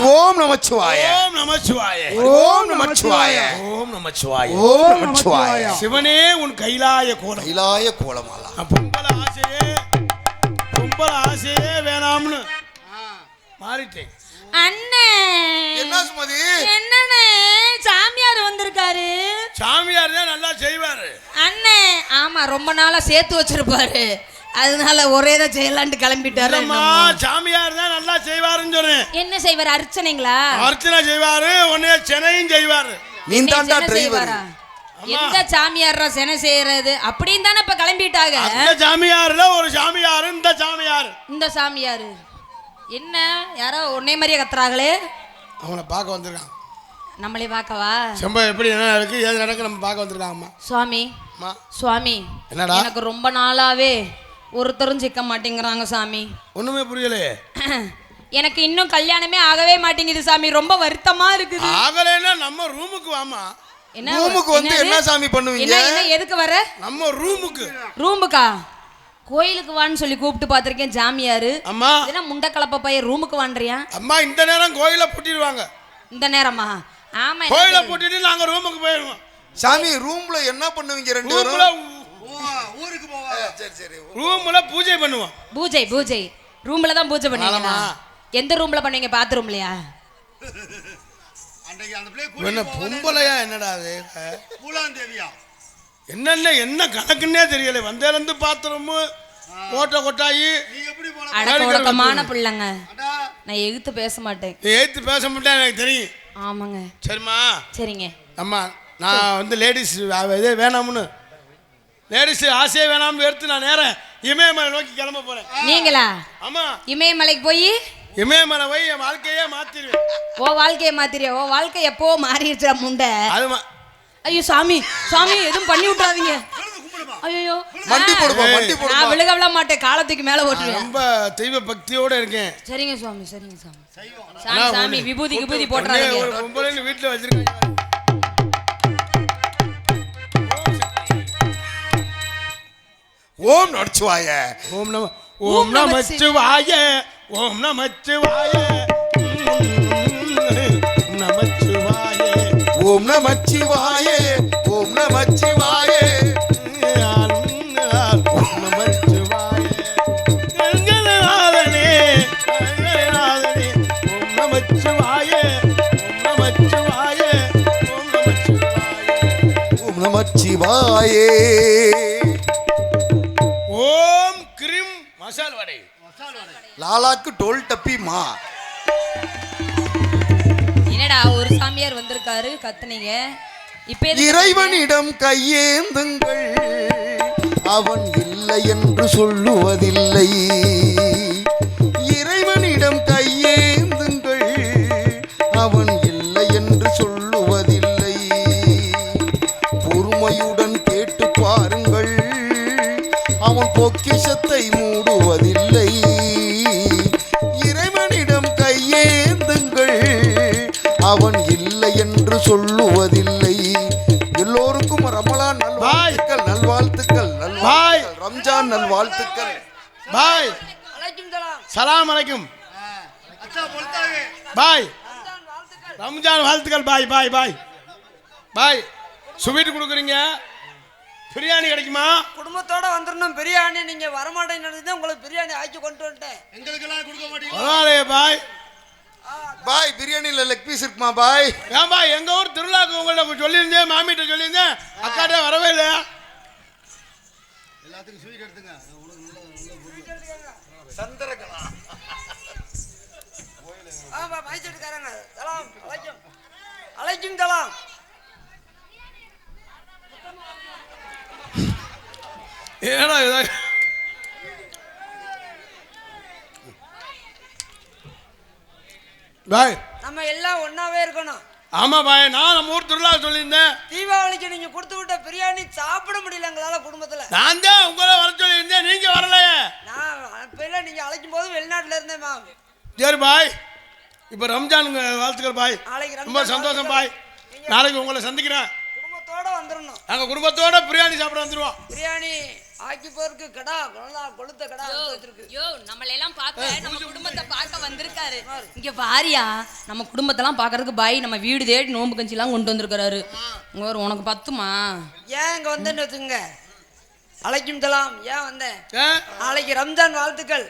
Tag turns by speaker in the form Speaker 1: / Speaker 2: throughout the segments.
Speaker 1: ஓம் நமச்சிவாய.
Speaker 2: ஓம் நமச்சிவாய.
Speaker 1: ஓம் நமச்சிவாய.
Speaker 2: ஓம் நமச்சிவாய.
Speaker 1: ஓம் நமச்சிவாய.
Speaker 2: சிவனே உன் கைலாய கோலம்.
Speaker 1: கைலாய கோலமாலா.
Speaker 2: பொம்பளை ஆசையே வேணாம்னு மாறிட்டேன்.
Speaker 3: அண்ணே
Speaker 1: என்ன சுமதி?
Speaker 3: என்னண்ணே சாமியார் வந்திருக்காரு.
Speaker 2: சாமியார் தான் நல்லா செய்வாரு
Speaker 3: அண்ணே. ஆமா, ரொம்ப நாளா சேர்த்து வச்சிருப்பாரு, அதனால ஒரே தான் செய்யலான்ட்டு கிளம்பிட்டாரு.
Speaker 2: சாமியார் தான் நல்லா செய்வாருன்னு சொன்னேன்.
Speaker 3: என்ன செய்வாரு? அர்ச்சனைங்களா?
Speaker 2: அர்ச்சனை செய்வாரு, உடனே சென்னையும் செய்வாரு.
Speaker 1: நீ தான்டா டிரைவர்.
Speaker 3: எந்த சாமியாரா செனை செய்யறது அப்படின்னு தானே இப்ப கிளம்பிட்டாங்க.
Speaker 2: அந்த சாமியார்ல ஒரு சாமியார், இந்த
Speaker 3: சாமியார் என்ன யாரோ ஒன்னே மாதிரியே கத்துறாங்களே.
Speaker 2: அவனை பார்க்க வந்திருக்கான்.
Speaker 3: நம்மளே பார்க்கவா?
Speaker 2: செம்ப எப்படி என்ன இருக்கு ஏது நடக்கு நம்ம பார்க்க வந்திருக்காங்கம்மா.
Speaker 3: சுவாமி சுவாமி,
Speaker 2: என்னடா
Speaker 3: எனக்கு ரொம்ப நாளாவே ஒருத்தரும் சிக்க மாட்டேங்கிறாங்க சாமி.
Speaker 2: ஒண்ணுமே புரியலையே.
Speaker 3: எனக்கு இன்னும் கல்யாணமே ஆகவே மாட்டேங்குது சாமி, ரொம்ப வருத்தமா இருக்குது.
Speaker 2: ஆகலைன்னா நம்ம ரூமுக்கு வாமா.
Speaker 3: என்ன
Speaker 1: ரூமுக்கு வந்து என்ன சாமி பண்ணுவீங்க?
Speaker 3: என்ன எதுக்கு வர?
Speaker 2: நம்ம
Speaker 3: ரூமுக்கா? கோயிலுக்கு வான்னு சொல்லி கூப்பிட்டு பாத்திருக்கேன் ஜாமியாரு.
Speaker 2: அம்மா
Speaker 3: இதெல்லாம் முண்டை கலப்ப பையன் ரூமுக்கு வான்றியா?
Speaker 2: அம்மா இந்த நேரம் கோயில பூட்டிடுவாங்க.
Speaker 3: இந்த நேரமா? ஆமா,
Speaker 2: கோயில பூட்டிட்டு நாங்க ரூமுக்கு போயிடுவோம்.
Speaker 1: சாமி ரூம்ல என்ன பண்ணுவீங்க? ரெண்டு பேரும்
Speaker 2: ஊருக்கு போவாங்க. சரி சரி. ரூம்ல பூஜை பண்ணுவோம்.
Speaker 3: பூஜை ரூம்ல தான் பூஜை பண்ணுவீங்க. எந்த ரூம்ல பண்ணுவீங்க? பாத்ரூம்லயா?
Speaker 2: என்ன பொம்பளையா? என்னடா அது? பூலாந்தேவியா? என்ன கணக்குன்னே தெரியல. வந்தேருந்து பாத்ரூம் கோட்டை கொட்டாயி
Speaker 3: அடக்கமான பிள்ளைங்க. நான் எகுத்து பேச மாட்டேன்.
Speaker 2: எகுத்து பேச மாட்டேன் எனக்கு தெரியும்.
Speaker 3: ஆமாங்க.
Speaker 2: சரிம்மா.
Speaker 3: சரிங்க.
Speaker 2: அம்மா நான் வந்து லேடிஸ் இதே வேணாம்னு, லேடிஸ் ஆசையே வேணாம்னு எடுத்து நான் நேரம் இமயமலை நோக்கி கிளம்ப போறேன்.
Speaker 3: நீங்களா?
Speaker 2: ஆமா.
Speaker 3: இமயமலைக்கு போய்
Speaker 2: இமயமலை போய் என் வாழ்க்கையே மாத்திருவேன்.
Speaker 3: ஓ வாழ்க்கையை மாத்திரியா? ஓ வாழ்க்கை எப்போ மாறிடுச்சா முண்டை?
Speaker 2: அதுமா.
Speaker 3: ஐயோ சாமி சாமி எதுவும் பண்ணி விட்டுறாதீங்க. ஐயோ
Speaker 1: மண்டி போடுமா, மண்டி போடுமா.
Speaker 3: நான் விழுகவல மாட்டேன், காலத்துக்கு மேல ஓட்டுவேன்.
Speaker 2: ரொம்ப தெய்வ பக்தியோட இருக்கேன்.
Speaker 3: சரிங்க சுவாமி, சரிங்க சாமி. சாமி சாமி விபூதி போடுறாங்க.
Speaker 2: ஒரு பொம்பளைன்னு வீட்டுல வச்சிருக்காங்க.
Speaker 1: ஓம் நமச்சிவாய.
Speaker 2: ஓம் நம ஓம் நமச்சிவாய. ஓம் நமச்சிவாய. நமச்சிவாய.
Speaker 1: ஓம் நமச்சிவாய. ஓம் நமச்சிவாய. நமச்சிவாயே.
Speaker 2: ஓம் கிரீம் மசால் வடை.
Speaker 1: லாலாக்கு டோல் டப்பி மா.
Speaker 3: என்னடா ஒரு சாமியார் வந்திருக்காரு கத்துனீங்க? இப்ப
Speaker 1: இறைவனிடம் கையேந்துங்கள், அவன் இல்லை என்று சொல்லுவதில்லை. இறைவனிடம் கையேந்துங்கள், அவன் இல்லை என்று சொல்லுவதில்லை. பொறுமையுடன் கேட்டு பாருங்கள், அவன் பொக்கிஷத்தை மூடுவதில்லை. இறைவனிடம் கையேந்துங்கள், அவன் இல்லை என்று சொல்லுவதில்லை. எல்லோருக்கும் ரமலான் நல்வாழ்த்துக்கள், நல்வாழ்த்துக்கள், நல்வாழ்த்துக்கள், ரம்ஜான் நல்வாழ்த்துக்கள்.
Speaker 2: பாய். சலாம் அலைக்கும். பாய். ரம்ஜான் வாழ்த்துக்கள். பாய் பாய் பாய் பாய். ஸ்வீட் கொடுக்குறீங்க, பிரியாணி கிடைக்குமா?
Speaker 4: குடும்பத்தோட வந்துடணும். பிரியாணி நீங்க வரமாட்டேன்னு உங்களுக்கு பிரியாணி ஆக்கி கொண்டு வந்துட்டேன். எங்களுக்கு எல்லாம் கொடுக்க
Speaker 2: மாட்டீங்க பாய்.
Speaker 1: பாய் பிரியாணில லெக் பீஸ் இருக்குமா பாய்?
Speaker 2: ஏன் பாய், எங்க ஊர் திருவிழாக்கு உங்கள்ட்ட சொல்லியிருந்தேன், மாமிட்ட சொல்லியிருந்தேன், அக்காட்டே வரவே இல்லை.
Speaker 4: எல்லாத்துக்கும் ஸ்வீட் எடுத்துங்க.
Speaker 1: சந்தரகலா
Speaker 4: மைசெட்டுக்காரங்க சலாம் அலைக்கும். அலைக்கும் சலாம்.
Speaker 2: ஏடா இதா பாய்,
Speaker 4: நம்ம எல்லாம் ஒன்னாவே இருக்கணும்.
Speaker 2: ஆமா பாய், நான் நம்ம ஊர் திருவிழா சொல்லியிருந்தேன்.
Speaker 4: தீபாவளிக்கு நீங்க கொடுத்து விட்ட பிரியாணி சாப்பிட முடியல எங்களால குடும்பத்துல.
Speaker 2: நான் தான் உங்களை வர சொல்லியிருந்தேன், நீங்க வரலையே.
Speaker 4: நான் அப்ப நீங்க அழைக்கும் போது வெளிநாட்டுல இருந்தேன் மா.
Speaker 2: சரி பாய், இப்ப ரம்ஜான் வாழ்த்துக்கள் பாய். ரொம்ப சந்தோஷம் பாய். நாளைக்கு உங்களை சந்திக்கிறேன்.
Speaker 4: குடும்பத்தோட வந்துடணும்.
Speaker 2: நாங்க குடும்பத்தோட பிரியாணி சாப்பிட வந்துருவோம்.
Speaker 4: பிரியாணி ஆக்கி போருக்கு கடா கொளுத்த கடா வச்சிருக்கு.
Speaker 3: யோ நம்மள எல்லாம் பார்க்க நம்ம குடும்பத்தை பார்க்க வந்திருக்காரு. இங்க வாரியா நம்ம குடும்பத்தெல்லாம் பார்க்கறதுக்கு பாய் நம்ம வீடு தேடி நோம்பு கஞ்சி எல்லாம் கொண்டு வந்திருக்காரு. உனக்கு பத்துமா?
Speaker 4: ஏன் இங்க வந்தேன்னு வச்சுங்க. அழைக்கும் தலாம். ஏன் வந்தேன்? நாளைக்கு ரம்ஜான் வாழ்த்துக்கள்.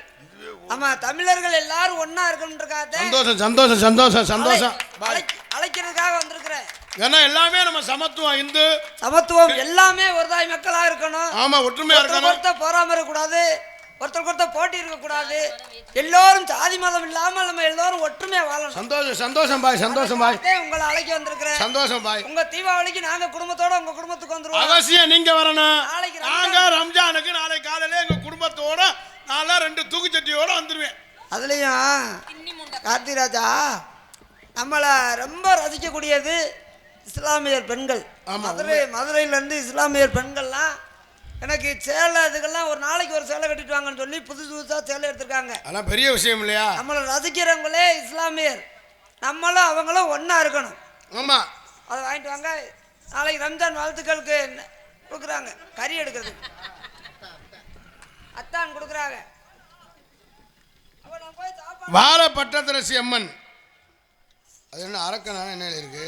Speaker 4: ஆமா, தமிழர்கள் எல்லாரும் ஒன்னா இருக்கணும்ன்றக்காக
Speaker 2: சந்தோஷம் சந்தோஷம் சந்தோஷம் சந்தோஷம்
Speaker 4: அழைக்கிறதுக்காக வந்திருக்கிறேன்.
Speaker 2: ஏன்னா எல்லாமே நம்ம சமத்துவம், இந்து
Speaker 4: சமத்துவம் எல்லாமே ஒருதாய் மக்களா இருக்கணும்.
Speaker 2: ஆமா, ஒற்றுமையா இருக்கணும்.
Speaker 4: ஒருத்தர் பொறாம இருக்கக்கூடாது, ஒருத்தருக்கு போட்டி இருக்கக்கூடாது. எல்லோரும் சாதி மதம் இல்லாம நம்ம எல்லோரும் ஒற்றுமையா வாழணும்.
Speaker 2: சந்தோஷம் சந்தோஷம் பாய், சந்தோஷம் பாய்.
Speaker 4: உங்களை அழைக்க வந்திருக்கிறேன்.
Speaker 2: சந்தோஷம் பாய்.
Speaker 4: உங்க தீபாவளிக்கு நாங்க குடும்பத்தோட உங்க குடும்பத்துக்கு வந்துருவோம்.
Speaker 2: அவசியம் நீங்க வரணும்.
Speaker 4: நாளைக்கு
Speaker 2: நாங்க ரம்ஜானுக்கு நாளைக்கு காலையில எங்க குடும்பத்தோட நாளா 2 தூக்குச்சட்டியோட வந்துருவேன்.
Speaker 4: அதுலயும் கார்த்திராஜா நம்மள ரொம்ப ரசிக்கக்கூடியது இஸ்லாமியர் பெண்கள். மதுரையில இருந்து இஸ்லாமியர் பெண்கள்லாம் எனக்கு சேலை இதுக்கெல்லாம் ஒரு நாளைக்கு ஒரு சேலை கட்டிட்டு வாங்கன்னு சொல்லி புதுசா சேலை எடுத்திருக்காங்க.
Speaker 2: அதெல்லாம் பெரிய விஷயம் இல்லையா?
Speaker 4: நம்மளை ரசிக்கிறவங்களே இஸ்லாமியர், நம்மளும் அவங்களும் ஒன்னா இருக்கணும்.
Speaker 2: ஆமா,
Speaker 4: அதை வாங்கிட்டு வாங்க. நாளைக்கு ரம்ஜான் வாழ்த்துக்களுக்கு கொடுக்குறாங்க, கறி எடுக்கிறதுக்கு அத்தான் கொடுக்குறாங்க.
Speaker 2: வாழ பட்டத்தரசி அம்மன். அது என்ன அரக்கனா? என்ன இருக்கு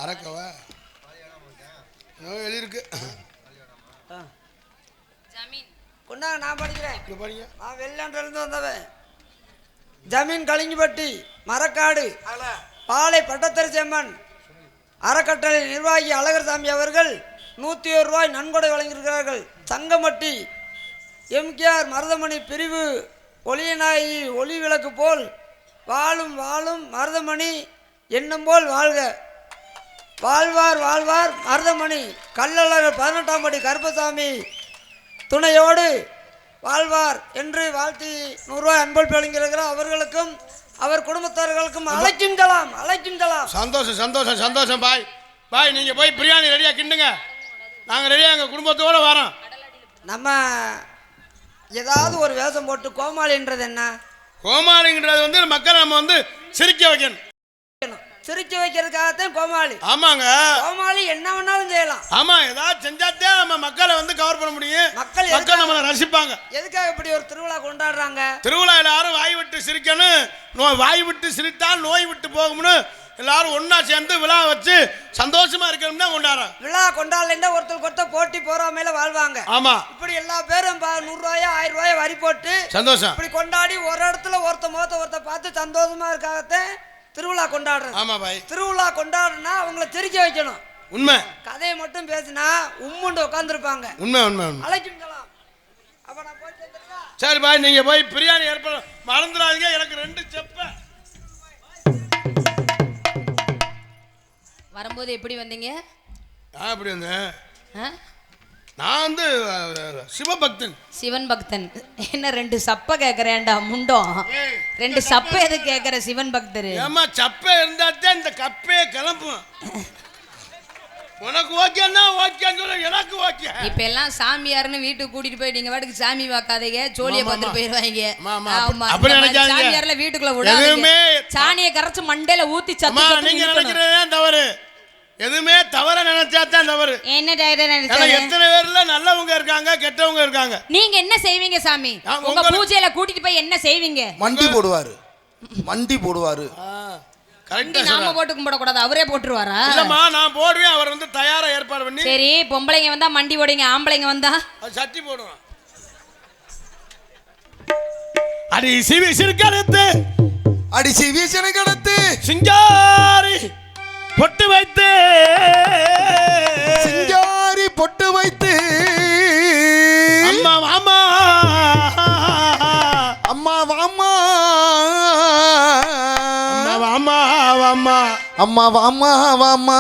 Speaker 2: அரக்கவா? எழுதிருக்கு.
Speaker 4: கொண்டாங்க, நான் படிக்கிறேன். நான் வெள்ளாண்டிலிருந்து வந்தவன். ஜமீன் கலிங்கப்பட்டி மரக்காடு பாலை பட்டத்தரசி அம்மன் அறக்கட்டளை நிர்வாகி அழகர்சாமி அவர்கள் 101 ரூபாய் நன்கொடை வழங்கியிருக்கிறார்கள். சங்கமட்டி எம்கேஆர் மருதமணி பிரிவு ஒளியநாயகி ஒளி விளக்கு போல் வாழும் வாழும் மருதமணி எண்ணம் போல் வாழ்க, வாழ்வார் வாழ்வார் மருதமணி கள்ளழகர் 18ஆம் படி கருப்பசாமி துணையோடு வாழ்வார் என்று வாழ்த்தி 100 ரூபாய் அன்பளிப்பு வழங்கியிருக்கிறார். அவர்களுக்கும் அவர் குடும்பத்தார்களுக்கும் அழைக்கின்றலாம் அழைக்கின்றலாம்.
Speaker 2: சந்தோஷம் சந்தோஷம் சந்தோஷம் பாய். பாய் நீங்க போய் பிரியாணி ரெடியா கிண்டுங்க, நாங்க ரெடியா எங்க குடும்பத்தோட வரோம்.
Speaker 4: நம்ம ஏதாவது ஒரு வேஷம் போட்டு கோமாளின்றது என்ன?
Speaker 2: கோமாளிங்கிறது வந்து மக்களை நம்ம வந்து சிரிக்க வைக்கணும்.
Speaker 4: சிரிக்க வைக்கிறதுக்காகத்தான் கோமாளி.
Speaker 2: ஆமாங்க,
Speaker 4: கோமாளி என்ன வேணாலும் செய்யலாம்.
Speaker 2: ஆமா, ஏதாவது செஞ்சாத்தே நம்ம மக்களை வந்து கவர் பண்ண முடியும். மக்கள் நம்மளை ரசிப்பாங்க.
Speaker 4: எதுக்காக இப்படி ஒரு திருவிழா கொண்டாடுறாங்க?
Speaker 2: திருவிழா எல்லாரும் வாய் விட்டு சிரிக்கணும், வாய் விட்டு சிரித்தால் நோய் விட்டு போகும்னு எல்லாரும் ஒன்னா சேர்ந்து விழா வச்சு சந்தோஷமா இருக்கணும்னா கொண்டாடுறாங்க.
Speaker 4: விழா கொண்டாடல ஒருத்தருக்கு போட்டி போறாமையில வாழ்வாங்க.
Speaker 2: ஆமா,
Speaker 4: இப்படி எல்லா பேரும் 100 ரூபாய் 1000 ரூபாய் வரி போட்டு
Speaker 2: சந்தோஷம்
Speaker 4: இப்படி கொண்டாடி ஒரு இடத்துல ஒருத்த முகத்தை ஒருத்த பார்த்து சந்தோஷமா இருக்காகத்தான் திருவிழா கொண்டாடுறது.
Speaker 2: ஆமா பாய்,
Speaker 4: திருவிழா கொண்டாடுனா அவங்கள சிரிக்க வைக்கணும்.
Speaker 2: உண்மை.
Speaker 4: கதையை மட்டும் பேசினா உம்முண்டு உட்காந்துருப்பாங்க.
Speaker 2: உண்மை உண்மை.
Speaker 4: அழைக்கலாம். அப்ப நான் போய் சேர்ந்துட்டா?
Speaker 2: சரி பாய், நீங்க போய் பிரியாணி ஏற்பாடு மறந்துடாதீங்க. எனக்கு 2 செப்ப.
Speaker 3: வரும்போது எப்படி வந்தீங்க?
Speaker 2: நான் எப்படி வந்தேன்? நான் வந்து சிவபக்தன்.
Speaker 3: சிவன் பக்தன். என்ன 2 சப்ப கேக்குறேன்டா முண்டம்? 2 சப்ப எது கேக்குற சிவன் பக்தர்?
Speaker 2: ஏமா சப்ப இருந்தாத்தான் இந்த கப்பே கிளம்பும். உனக்கு ஓகேன்னா ஓகேன்னு சொல்ல, எனக்கு ஓகே.
Speaker 3: இப்ப எல்லாம் சாமியார்னு வீட்டுக்கு கூட்டிட்டு போய் நீங்க வாட்டுக்கு சாமி பார்க்காதீங்க, ஜோலியை பார்த்துட்டு போயிருவாங்க. சாமியார்ல வீட்டுக்குள்ள விடாதீங்க. சாணியை கரைச்சு மண்டையில ஊத்தி சத்து.
Speaker 2: நீங்க நினைக்கிறதே தவறு. எதுவுமே தவற நினைச்சாதான் தவறு.
Speaker 3: என்ன நினைச்சா?
Speaker 2: எத்தனை பேர்ல நல்லவங்க இருக்காங்க, கெட்டவங்க இருக்காங்க.
Speaker 3: நீங்க என்ன செய்வீங்க சாமி? உங்க பூஜையில கூட்டிட்டு போய் என்ன செய்வீங்க?
Speaker 1: மண்டி போடுவாரு, மண்டி போடுவாரு.
Speaker 2: கரெக்ட்டா
Speaker 3: நாம போட்டு கும்பிட கூடாது, அவரே போட்டுருவாரா?
Speaker 2: இல்லம்மா, நான் போடுவேன், அவர் வந்து தயாரா ஏற்பாடு பண்ணி.
Speaker 3: சரி, பொம்பளைங்க வந்தா மண்டி போடுங்க, ஆம்பளைங்க வந்தா
Speaker 2: சட்டி போடுவான். அடி சிவி சிறுகடத்து,
Speaker 1: அடி சிவி சிறுகடத்து,
Speaker 2: சிங்காரி பொட்டு வைத்து,
Speaker 1: சிங்காரி பொட்டு வைத்து,
Speaker 2: அம்மா வாமா,
Speaker 1: அம்மா வாமா,
Speaker 2: வாமா வாமா,
Speaker 1: அம்மா வாமா வாமா,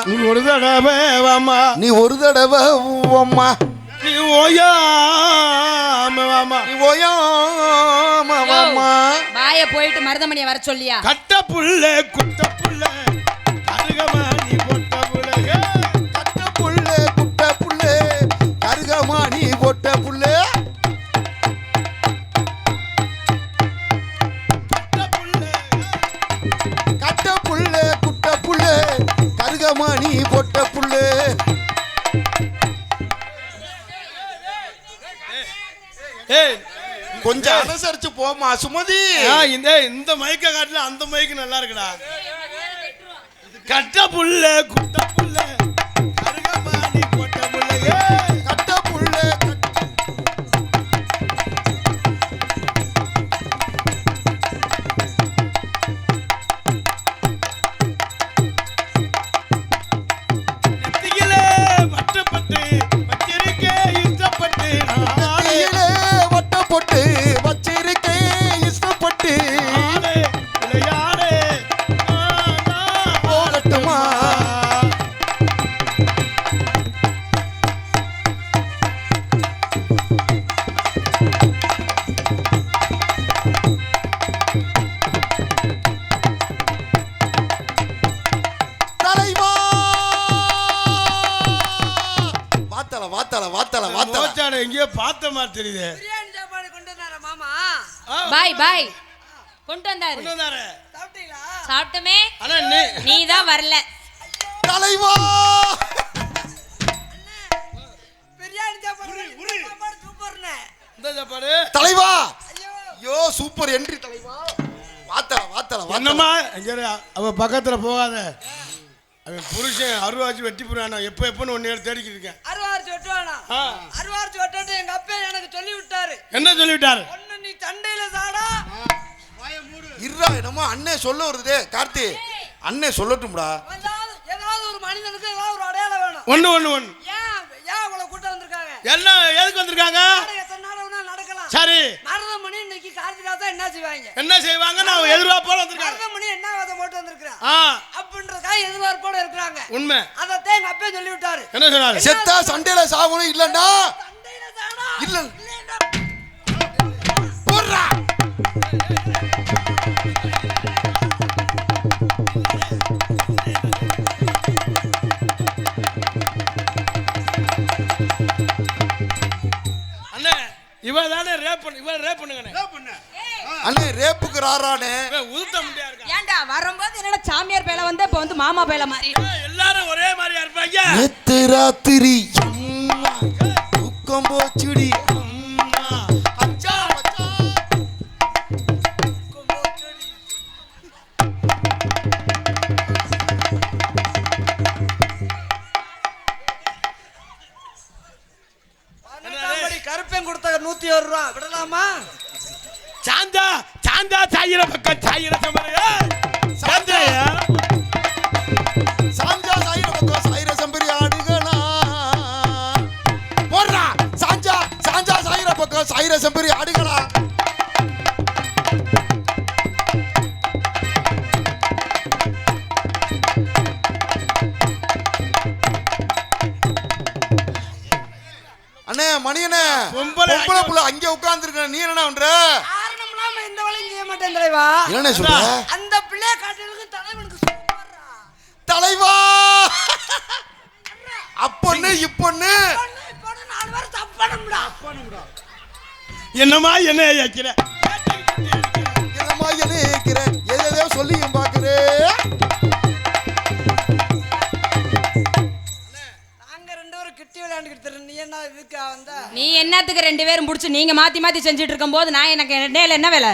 Speaker 2: நீ ஒரு தடவை வாமா,
Speaker 1: நீ ஒரு தடவை வாமா,
Speaker 2: நீ ஓயாம வாமா,
Speaker 1: நீ ஓயாம வாமா.
Speaker 3: வாய போயிட்டு மருதமணியை வர சொல்லியா?
Speaker 2: கட்ட புள்ள குட்ட புள்ள கருகமாணி பொட்ட புள்ள,
Speaker 1: கட்ட புள்ள குட்ட புள்ள கருகமாணி பொட்ட புள்ள, கட்ட புள்ள குட்ட புள்ள கருகமாணி பொட்ட புள்ள.
Speaker 2: ஏய்
Speaker 1: கொஞ்சம் அனுசரிச்சு போமா சுமதி.
Speaker 2: இந்த மைக்க காட்டுல அந்த மைக்கு நல்லா இருக்குடா. கட்ட புள்ள குட்ட புள்ள கருகமானி போட்ட புள்ள
Speaker 1: கட்ட புள்ள
Speaker 2: நெத்தியிலே வட்டப்பட்டு வச்சிருக்கே இஷ்டப்பட்டு
Speaker 1: நெத்தியிலே வட்ட போட்டு வச்சிருக்கே இஷ்டப்பட்டு
Speaker 2: விளையாடே
Speaker 1: போகட்டுமா. தலைவா வாத்தல வாத்தல வாத்தல வாத்தல.
Speaker 2: மோச்சாட எங்கேயோ பார்த்த மாதிரி தெரியுது.
Speaker 4: பிரியாணி சாப்பாடு கொண்டு வந்தாரா மாமா?
Speaker 3: பாய் பாய் கொண்டு வந்தாரு.
Speaker 2: கொண்டு வந்தாரு.
Speaker 4: சாப்பிட்டீங்களா?
Speaker 3: சாப்பிட்டமே.
Speaker 2: ஆனா
Speaker 3: நீ தான் வரல.
Speaker 1: தலைவா
Speaker 4: பிரியாணி சாப்பாடு சாப்பாடு சூப்பர்னே.
Speaker 2: இந்த சாப்பாடு
Speaker 1: தலைவா.
Speaker 4: ஐயோ
Speaker 1: ஐயோ சூப்பர் என்ட்ரி தலைவா. வாத்தல வாத்தல வாத்தல.
Speaker 2: என்னம்மா இங்க அவ பக்கத்துல போகாத. அவன் புருஷன் அருவாச்சி வெட்டி புறானா எப்பன்னு ஒன்னு தேடிக்கிட்டு இருக்கேன்.
Speaker 4: அருவார்ச்சி வெட்டுவானா? அருவார்ச்சி வெட்டு எங்க அப்பா எனக்கு சொல்லி விட்டாரு.
Speaker 2: என்ன சொல்லிவிட்டாரு?
Speaker 4: ஒண்ணு நீ சண்டையில சாடா.
Speaker 1: இருடா என்னமோ அண்ணே சொல்ல வருதே கார்த்தி. அண்ணே சொல்லட்டும்டா.
Speaker 4: ஏதாவது ஒரு மனிதனுக்கு ஏதாவது ஒரு அடையாளம் வேணும்.
Speaker 2: ஒண்ணு
Speaker 4: ஏன் ஏன் இவ்வளவு கூட்டம் வந்திருக்காங்க?
Speaker 2: என்ன எதுக்கு வந்திருக்காங்க?
Speaker 4: எத்தனை நாள் வேணா நடக்கலாம்.
Speaker 2: சரி
Speaker 4: மருதமணி இன்னைக்கு கார்த்திகாசா என்ன செய்வாங்க?
Speaker 2: என்ன செய்வாங்க? நான் எதிர்பார்ப்போட வந்திருக்காங்க.
Speaker 4: மருதமணி என்ன வேதை போட்டு வந்திருக்கிறா அப்படின்றதுக்காக எதிர்பார்ப்போட இருக்கிறாங்க.
Speaker 2: உண்மை.
Speaker 4: அதைத்தான் எங்க அப்பா சொல்லி விட்டாரு.
Speaker 2: என்ன சொன்னாரு?
Speaker 1: செத்தா சண்டையில சாகணும் இல்லன்னா
Speaker 4: சண்டையில சாடா.
Speaker 1: இல்ல போடுறா.
Speaker 2: அண்ணே இவ தானே ரேப் பண்ணு. இவ ரேப் பண்ணுங்கண்ணே.
Speaker 1: அண்ணே ரேப்புக்கு ராரானே.
Speaker 2: உதுத்த முடியா இருக்கா?
Speaker 3: ஏன்டா வரும்போது என்னடா சாமியார் பேல வந்து இப்ப வந்து மாமா பேல மாதிரி.
Speaker 2: எல்லாரும் ஒரே மாதிரியா இருப்பாங்க.
Speaker 1: நேத்து ராத்திரி அம்மா தூக்கம் போச்சுடி அம்மா. அச்சா அச்சா
Speaker 4: கருப்பேன் கொடுத்த 101 ரூபா விடலாமா?
Speaker 2: சாந்தா சாந்தா சாயிர பக்கம் சாயிர சமரையா சாந்தையா
Speaker 1: சாஞ்சா சாயிர பக்கம் சாயிர சம்பரி ஆடுகளா. போடுறா. சாஞ்சா சாஞ்சா சாயிர பக்கம் சாயிர சம்பரி ஆடுகளா. அண்ணே மணியண்ணே
Speaker 2: பொம்பளை
Speaker 1: பொம்பளை புள்ள அங்கே உட்கார்ந்துருக்க. நீ என்ன பண்ற?
Speaker 4: காரணம் இல்லாம எந்த வேலையும் செய்ய மாட்டேன் தலைவா.
Speaker 1: என்ன சொல்ற?
Speaker 4: அந்த பிள்ளை காட்டுறதுக்கு தலைவனுக்கு சூப்பர்ரா.
Speaker 1: தலைவா அப்பொண்ணு இப்பொண்ணு
Speaker 4: பொண்ணு 4 பேர் தப்பணும்டா.
Speaker 2: என்னமா என்ன வைக்கிற?
Speaker 1: என்னம்மா என்ன கேக்குற? எதையோ சொல்லியும் பாக்குறே.
Speaker 4: நாங்க 2 பேரும் கிட்டி விளையாண்டுக்கிட்டு இருக்கோம். நீ என்ன இதுக்கு வந்த?
Speaker 3: நீ என்னத்துக்கு 2 பேரும் புடிச்சு நீங்க மாத்தி மாத்தி செஞ்சுட்டு இருக்கும்போது நான் எனக்கு இடையில என்ன வேலை?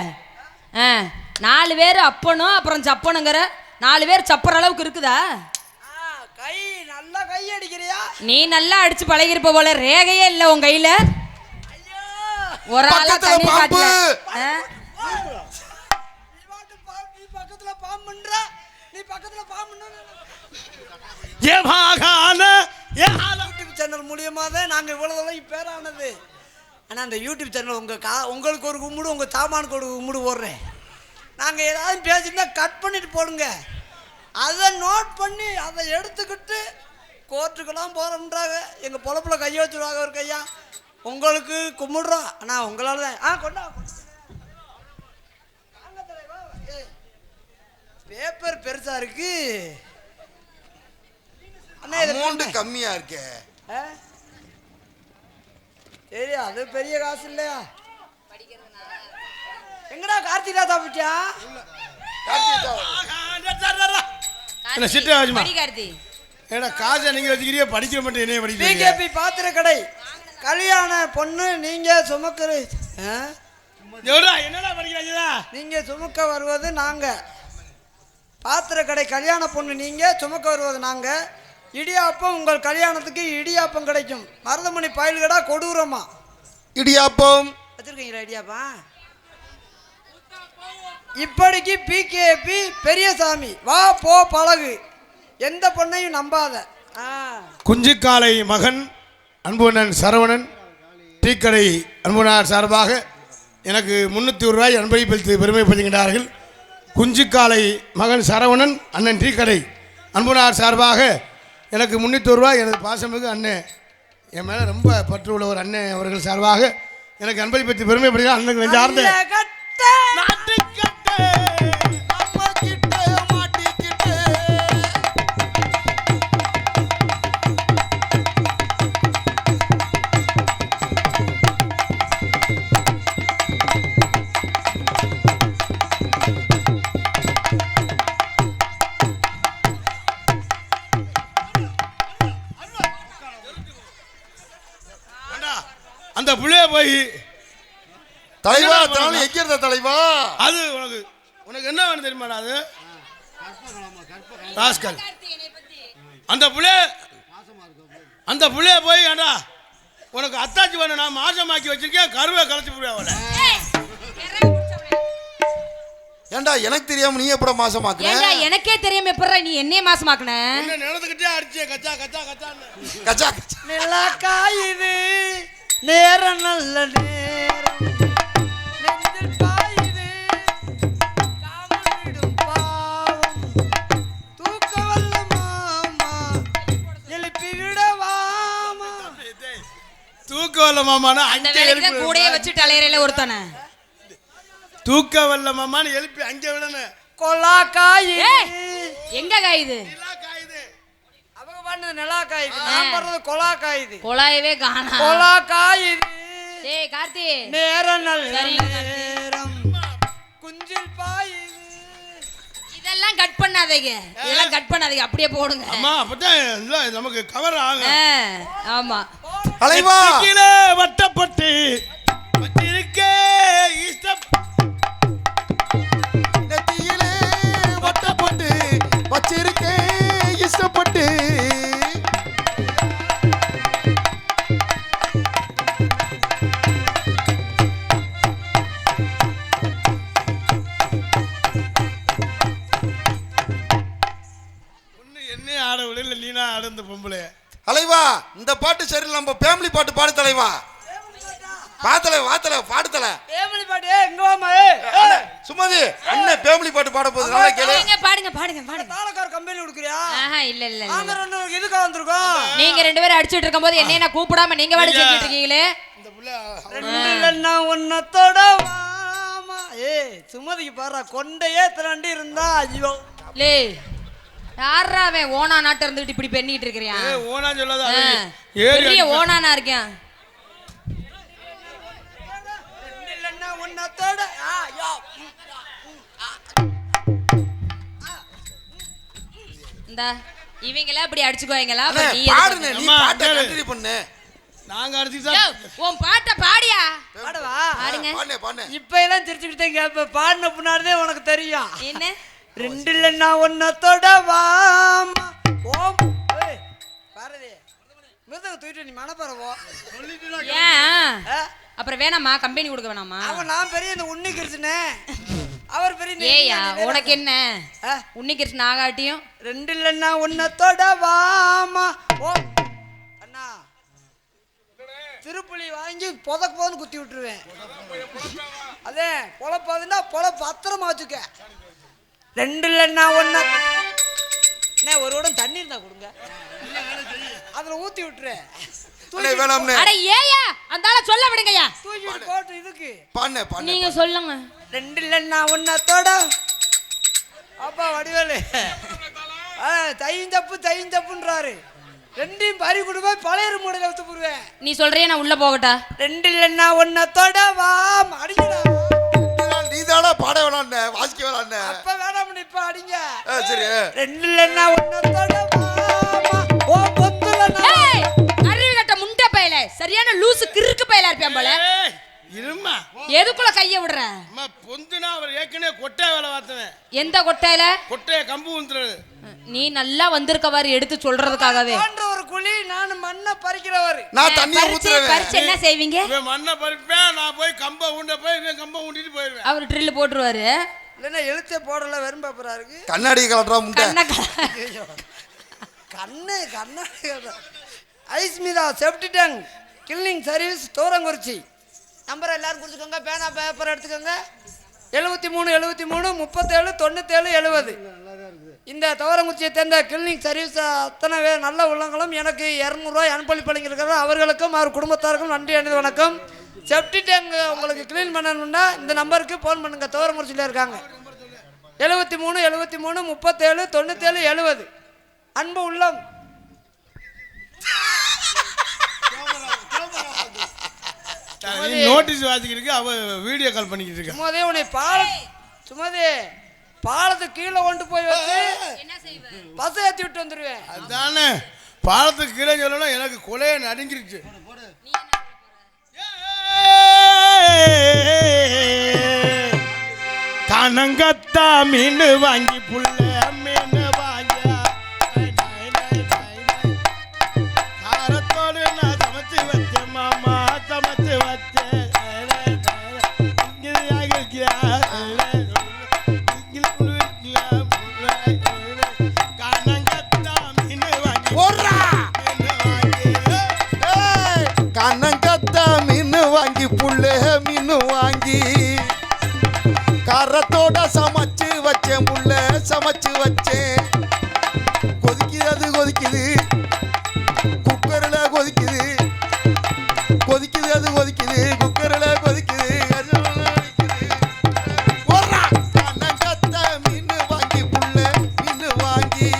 Speaker 3: 4 பேர் அப்பனும் அப்புறம் சப்பனுங்கிற 4 பேர் சப்பற அளவுக்கு இருக்குதா?
Speaker 4: கை நல்லா கை அடிக்கிறியா?
Speaker 3: நீ நல்லா அடிச்சு பழகிருப்ப போல. ரேகையே இல்ல உன் கையில.
Speaker 4: ஐயோ
Speaker 3: ஒரு ஆளா
Speaker 1: பக்கத்துல
Speaker 3: தண்ணி
Speaker 1: பாம்பு.
Speaker 3: காட்டல.
Speaker 4: நீ பக்கத்துல பாம்புன்ற. நீ பக்கத்துல பாம்புன்ற.
Speaker 2: ஏ பாகான ஏ ஆல
Speaker 4: யூடியூப் சேனல் மூலியமா தான் நாங்க இவ்வளவு தூரம் பேரானது. ஆனா அந்த யூடியூப் சேனல் உங்களுக்கு ஒரு கும்பிடு உங்க சாமானுக்கு ஒரு கும்பிடு போடுறேன். நாங்க ஏதாவது பேசிட்டு கட் பண்ணிட்டு போடுங்க. அதை நோட் பண்ணி அதை எடுத்துக்கிட்டு கோர்ட்டுக்கெல்லாம் போகிறோம்ன்றாங்க. எங்கள் பொழப்பில் கையை வச்சுருவாங்க ஒரு கையா. உங்களுக்கு கும்பிடுறோம். ஆனால் உங்களால் தான் கொண்டா பேப்பர் பெருசாக இருக்கு. அண்ணா
Speaker 1: அமௌண்ட் கம்மியா இருக்கே.
Speaker 4: சரி அது பெரிய காசு இல்லையா? எங்கடா கார்த்திகா சாப்பிட்டியா?
Speaker 2: என்ன சிட்டே வாஜ்மா
Speaker 3: படி கார்த்தி.
Speaker 2: ஏடா காசை நீங்க வச்சுக்கிறியே படிக்க மாட்டேன். என்னைய படிக்கிறீங்க?
Speaker 4: பிகேபி பாத்திர கடை கல்யாண பொண்ணு நீங்க சுமக்கிற
Speaker 2: என்னடா படிக்கிறீங்களா?
Speaker 4: நீங்க சுமக்க வருவது நாங்க. பாத்திர கடை கல்யாண பொண்ணு நீங்க, சுமக்க வருவது நாங்க. இடியாப்பம் உங்கள் கல்யாணத்துக்கு இடியாப்பம் கிடைக்கும். மருதமணி பாயில் கடா கொடூரமா
Speaker 1: இடியாப்பம்
Speaker 4: வச்சிருக்கீங்களா? இடியாப்பம் இப்படிக்கு பிகேபி பெரியசாமி வா போ பழகு, எந்த பொண்ணையும் நம்பாத.
Speaker 2: குஞ்சிக்காலை மகன் அன்புணன் சரவணன் டீக்கடை அன்புனார் சார்பாக எனக்கு 300 ரூபாய் அன்பளித்து பெருமைப்படுத்துகின்றார்கள். குஞ்சிக்காலை மகன் சரவணன் அண்ணன் டீக்கடை அன்புனார் சார்பாக எனக்கு 300 ரூபாய் எனது பாசமிகு அண்ணன், என் மேலே ரொம்ப பற்று உள்ள ஒரு அண்ணன் அவர்கள் சார்பாக எனக்கு அன்பளித்து பெருமைப்படுகிறார். அண்ணனுக்கு நெஞ்சார்ந்த அந்த புள்ளைய போய்
Speaker 1: தலைவா தானே எக்கிறத தலைவா.
Speaker 2: அது உனக்கு என்ன வேணும் தெரியுமாடா? அது ராஸ்கல். அந்த புள்ளைய போய் ஏண்டா உனக்கு அத்தாச்சி வேணும், நான் மாசமாக்கி வச்சிருக்கேன், கருவை கலைச்சு போடுவேன் அவளை.
Speaker 1: ஏண்டா எனக்கு தெரியாம நீ எப்பட மாசமாக்குன?
Speaker 3: ஏண்டா எனக்கே தெரியாம எப்பறா நீ என்னைய மாசமாக்குன?
Speaker 2: என்ன நிலத்துக்கிட்டே அடிச்சே கச்சா கச்சா கச்சான்னு.
Speaker 1: கச்சா
Speaker 4: நிலா காயுது நேரம் நல்ல நேரம், நெஞ்சில் பாயுது காமனிடும் பாவம், தூக்க வல்ல மாமா எழுப்பி விடவாமா.
Speaker 2: தூக்க வல்ல மாமானா
Speaker 3: அந்த வேலைக்கு கூடயே வச்சு தலையறையில ஒருத்தன
Speaker 2: தூக்க வல்ல மாமான்னு எழுப்பி அங்கே விடணும்.
Speaker 4: கொலா காயுது.
Speaker 3: எங்க காயுது?
Speaker 4: அவங்க பண்ணது நிலா காயுது, நான் பண்ணது கொலா காயுது.
Speaker 3: கொலாயவே காணா.
Speaker 4: கொலா காயுது.
Speaker 3: டேய் கார்த்தி,
Speaker 4: நேரம் நல்ல நேரம், குஞ்சில் பாயுது.
Speaker 3: இதெல்லாம் கட் பண்ணாதீங்க, இதெல்லாம் கட் பண்ணாதீங்க, அப்படியே போடுங்க.
Speaker 2: அம்மா அப்பதான் இல்ல நமக்கு கவர் ஆகும்.
Speaker 3: ஆமா
Speaker 1: தலைவா
Speaker 2: கீழே வட்டப்பட்டு வச்சிருக்கே இஷ்டம்
Speaker 1: நெத்தியிலே வட்டப்பட்டு வச்சிருக்கே இஷ்டப்பட்டு.
Speaker 2: என்ன ஆட விடல நீனா ஆடுந்த பொம்பளை.
Speaker 1: தலைவா இந்த பாட்டு சரி, நம்ம ஃபேமிலி பாட்டு பாடு தலைவா. பாத்தல வாத்தல பாடுதல
Speaker 4: ஃபேமிலி பாட்டு எங்க வாமா?
Speaker 1: சும்மாதி அண்ணன் ஃபேமிலி பாட்டு பாட போகுது, நல்லா கேளு.
Speaker 3: பாடுங்க பாடுங்க பாடுங்க.
Speaker 4: தாளக்கார கம்பெனி கொடுக்குறியா?
Speaker 3: இல்ல இல்ல
Speaker 4: நாங்க ரெண்டு பேரும் இதுக்கு வந்திருக்கோம்.
Speaker 3: நீங்க ரெண்டு பேரும் அடிச்சிட்டு இருக்கும்போது என்ன கூப்பிடாம நீங்க பாடு செஞ்சிட்டு இருக்கீங்களே.
Speaker 2: இந்த புள்ள
Speaker 4: ரெண்டுலன்னா உன்னத்தோட வாமா. சுமதிக்கு பாரு கொண்டையே திரண்டி இருந்தா. ஐயோ
Speaker 3: லே யாரா அவன் ஓனா நாட்ட இருந்துட்டு இப்படி பண்ணிட்டு இருக்கறியா?
Speaker 2: ஓனா சொல்லாத,
Speaker 3: பெரிய ஓனானா இருக்கேன்.
Speaker 4: ரெண்டுலன்னா உன்னத்தோட ஐயோ
Speaker 3: இந்த இவங்கள இப்படி அடிச்சுக்குவாங்களா? நீ
Speaker 1: பாடுனே, நீ பாட்ட கண்டினியூ பண்ணு.
Speaker 2: நாங்க அடிச்சுட்டா
Speaker 3: உன் பாட்ட பாடியா?
Speaker 4: பாடவா?
Speaker 3: பாடுங்க.
Speaker 1: பாடுனே பாடுனே.
Speaker 4: இப்ப எல்லாம் சிரிச்சுக்கிட்டேங்க, இப்ப பாடின பின்னாடிதான் உனக்கு தெரியும்.
Speaker 3: என்ன?
Speaker 4: ரெண்டுலன்னா உன்னத்தோட வாமா. ஓம் பாரதி மிருதங்க தூக்கிட்டு நீ மனப்பறவோ
Speaker 3: ஏன் அப்புறம் வேணாமா? கம்பெனி கொடுக்க வேணாமா?
Speaker 4: அவன் நான் பெரிய இந்த உண்ணி கிருஷ்ணே, அவர் பெரிய
Speaker 3: ஏயா உனக்கு என்ன? உன்னி கிருஷ்ணன் ஆகாட்டியும்
Speaker 4: ரெண்டுலன்னா உன்னத்தோட வாமா. ஓம் அண்ணா திருப்புளி வாங்கி புதக்கு போதுன்னு குத்தி விட்டுருவேன். அதே பொழப்பாதுன்னா பொழப்பு பத்திரமா வச்சுக்க. ரெண்டுலன்னா ஒன்ன ஒரு உடம் தண்ணி இருந்தா கொடுங்க, அதுல ஊத்தி விட்டுறேன்.
Speaker 3: அட ஏயா அந்தால சொல்ல விடுங்கயா.
Speaker 4: தூக்கிட்டு போட்டு இதுக்கு
Speaker 1: பாடுனே பாடுனே.
Speaker 3: நீங்க சொல்லுங்க.
Speaker 4: ரெண்டுலன்னா ஒன்னத்தோட அப்பா வடிவேலு தையஞ்சப்புன்றாரு. ரெண்டையும் பறி கொடுப்பா பழைய மூடையில ஊத்து போடுவேன்.
Speaker 3: நீ சொல்றியே நான் உள்ள போகட்டா?
Speaker 4: ரெண்டுலன்னா ஒன்னத்தோட வாம் அடிக்கடா.
Speaker 1: நீதானா பாட வேணாம்னே, வாசிக்க வேணாம்னே.
Speaker 4: அப்ப வேணாம் இப்ப அடிங்க.
Speaker 1: சரி.
Speaker 4: ரெண்டுலன்னா ஒன்னத்தோட வாமா. ஓ பொத்துலன்னா
Speaker 3: அறிவு கட்ட முண்டை பயலே, சரியான லூசு எதுக்குள்ள கைய விடுற?
Speaker 2: அம்மா பொந்துனா அவர் ஏற்கனவே கொட்டை வேலை பார்த்தவன்.
Speaker 3: எந்த கொட்டையில?
Speaker 2: கொட்டைய கம்பு ஊந்துறது.
Speaker 3: நீ நல்லா வந்திருக்க பாரு எடுத்து சொல்றதுக்காகவே.
Speaker 4: போன்ற ஒரு குழி நான் மண்ணை பறிக்கிறவர்.
Speaker 1: நான் தண்ணியை ஊத்துறேன்.
Speaker 3: பறிச்சு என்ன செய்வீங்க?
Speaker 2: இவன் மண்ணை பறிப்பேன், நான் போய் கம்ப ஊண்ட போய் இவன் கம்ப ஊண்டிட்டு போயிடுவேன்.
Speaker 3: அவர் ட்ரில் போட்டுருவாரு.
Speaker 4: இல்லைன்னா எழுத்தே போடல வெறும் பேப்பரா இருக்கு.
Speaker 1: கண்ணாடி கலட்டுறா முட்டை.
Speaker 4: கண்ணாடி ஐஸ்மிதா septic tank cleaning service Thorankurichi. நம்பரை எல்லாரும் குறிச்சுக்கோங்க, பேனா பேப்பர் எடுத்துக்கோங்க. 73 37 37 97 70. இந்த தோரங்குறிச்சியை சேர்ந்த கிளீனிங் சர்வீஸ் அத்தனை நல்ல உள்ளங்களும் எனக்கு 200 ரூபாய் அனுப்பளிப்பளிக்கிறார்கள். அவர்களுக்கும் அவர் குடும்பத்தாருக்கும் நன்றி அணிந்து வணக்கம். செப்டி டேங்க் உங்களுக்கு கிளீன் பண்ணணும்னா இந்த நம்பருக்கு ஃபோன் பண்ணுங்க. தோரங்குறிச்சியில் இருக்காங்க. 73 73 37 97 70. அன்பு உள்ளம்.
Speaker 2: நோட்டீஸ் வாசிக்கிறதுக்கு அவ வீடியோ கால் பண்ணிக்கிட்டு இருக்கா.
Speaker 4: சும்மாதே உன்னை சும்மாதே பாலத்துக்கு கீழே கொண்டு போய் வச்சு பஸ் ஏற்றி விட்டு வந்துடுவேன்.
Speaker 2: அதுதானே பாலத்துக்கு கீழே சொல்லணும். எனக்கு கொலையை நடுங்கிருச்சு. கனங்கத்தா மீன் வாங்கி புள்ள மீன் வாங்கி காரத்தோடு நான் சமைச்சு வச்சேன் மாமா, சமைச்சு வச்சேன்.
Speaker 1: கனங்கத்தா மீன் வாங்கி புள்ள மீன் வாங்கி காரத்தோட சமைச்சு வச்சேன் புள்ள சமைச்சு வச்சேன். கொதிக்குது கொதிக்குது குக்கரில் கொதிக்குது கொதிக்குது அது கொதிக்குது குக்கரில் கொதிக்குது. கனங்கத்தா மீன் வாங்கி புள்ள மீன் வாங்கி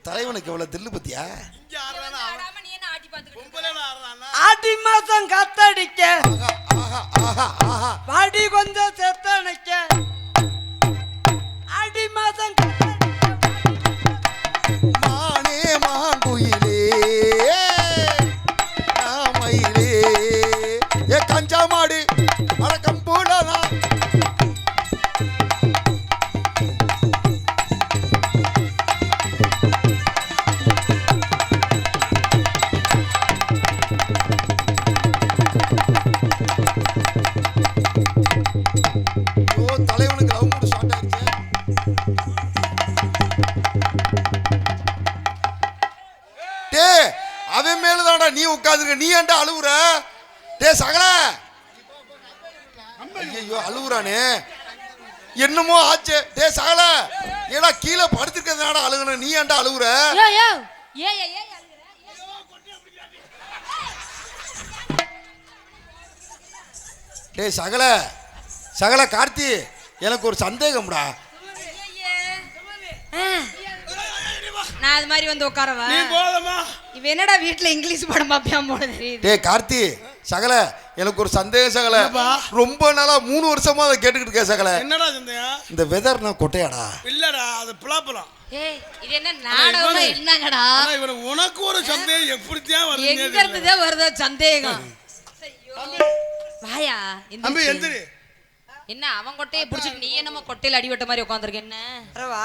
Speaker 1: தலைவனுக்கு எவ்வளவு தில்லு பத்தியா?
Speaker 4: ஆடி மாசம் கத்தடிக்க பாடி கொஞ்சம் செத்தனைக்க. ஆடி மாசம்
Speaker 1: மானே மாங்குயிலே மயிலே ஏ கஞ்சா மாடு அடக்கம் போடலாம். தலைவனுக்கு லவ் மூடு ஸ்டார்ட் ஆயிடுச்சு. டே அவன் மேலதான்டா நீ உட்காந்துருக்க. நீ ஏன்டா அழுவுற? டே சகல ஐயோ அழுவுறானே என்னமோ ஆச்சு. டே சகல ஏடா கீழே படுத்துக்கிறதுனால அழுகணும். நீ ஏன்டா அழுவுற? டே சகல சகல கார்த்தி எனக்கு ஒரு சந்தேகம்டா.
Speaker 3: நான் அது மாதிரி வந்து உட்காரவா?
Speaker 2: நீ போதமா
Speaker 3: இவ என்னடா வீட்ல இங்கிலீஷ் படம் பாப்பியாம போல தெரியுது.
Speaker 1: டேய் கார்த்தி சகல எனக்கு ஒரு சந்தேகம் சகல. ரொம்ப நாளா 3 வருஷமா அதை கேட்டுக்கிட்டு இருக்கேன் சகல.
Speaker 2: என்னடா சந்தேகம்?
Speaker 1: இந்த வெதர்னா கொட்டையாடா?
Speaker 2: இல்லடா அது புலாப்பலாம்.
Speaker 3: ஏய் இது என்ன நாடகமா என்னங்கடா?
Speaker 2: ஆனா இவன உனக்கு ஒரு சந்தேகம் எப்படிதான் வருது?
Speaker 3: எங்க இருந்தே வருது சந்தேகம்? வாயா
Speaker 2: அம்பி எந்திரி.
Speaker 3: என்ன அவன் கொட்டையை பிடிச்சிட்டு நீ என்னமோ கொட்டையில அடிவட்ட மாதிரி உட்காந்துருக்க? என்ன
Speaker 4: வரவா?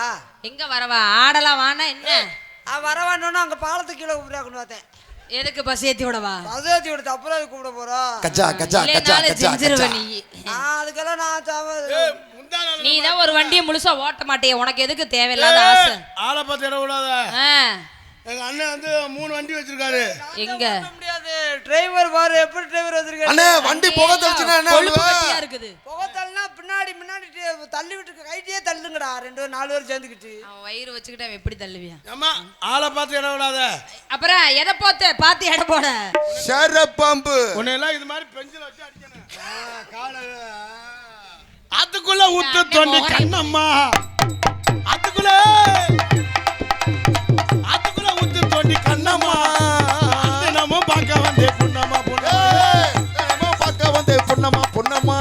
Speaker 3: எங்க வரவா? ஆடலாம் வானா என்ன?
Speaker 4: வரவான்னு அங்க பாலத்துக்கு கீழே கூப்பிடாக்குன்னு பார்த்தேன்.
Speaker 3: எதுக்கு பஸ் ஏத்தி விடவா?
Speaker 4: பஸ் ஏத்தி விடுத்து அப்புறம் கூப்பிட போறோம்.
Speaker 1: கச்சா கச்சா கச்சா கச்சா
Speaker 4: அதுக்கெல்லாம் நான்
Speaker 3: நீ தான் ஒரு வண்டியை முழுசா ஓட்ட மாட்டே. உனக்கு எதுக்கு தேவையில்லாத ஆசை?
Speaker 2: ஆளை பார்த்து இட விடாத. எங்க அண்ணன் வந்து 3 வண்டி வச்சிருக்காரு.
Speaker 3: எங்க
Speaker 4: முடியாது டிரைவர் பாரு எப்படி டிரைவர் வச்சிருக்காரு.
Speaker 1: அண்ணே வண்டி புகை தள்ளிச்சுனா என்ன
Speaker 3: கொழுப்பு இருக்குது?
Speaker 4: புகை தள்ளினா பின்னாடி தள்ளி விட்டு கைட்டியே தள்ளுங்கடா. 2 4 பேர் சேர்ந்துக்கிட்டு
Speaker 3: அவன் வயிறு வச்சுக்கிட்டு அவன் எப்படி தள்ளுவியா?
Speaker 2: அம்மா ஆளை பார்த்து இட விடாத.
Speaker 3: அப்புறம் எதை பார்த்து எடை போட?
Speaker 1: சர பாம்பு
Speaker 2: உன்னை எல்லாம் இது மாதிரி பெஞ்சில வச்சு அடிக்கணும். அதுக்குள்ள ஊத்து தோண்டி கண்ணம்மா. அதுக்குள்ள ஊத்து தோண்டி கண்ணம்மா. நம்ம பார்க்க வந்தே பொன்னம்மா
Speaker 1: நம்ம பார்க்க வந்தே பொன்னம்மா பொன்னம்மா.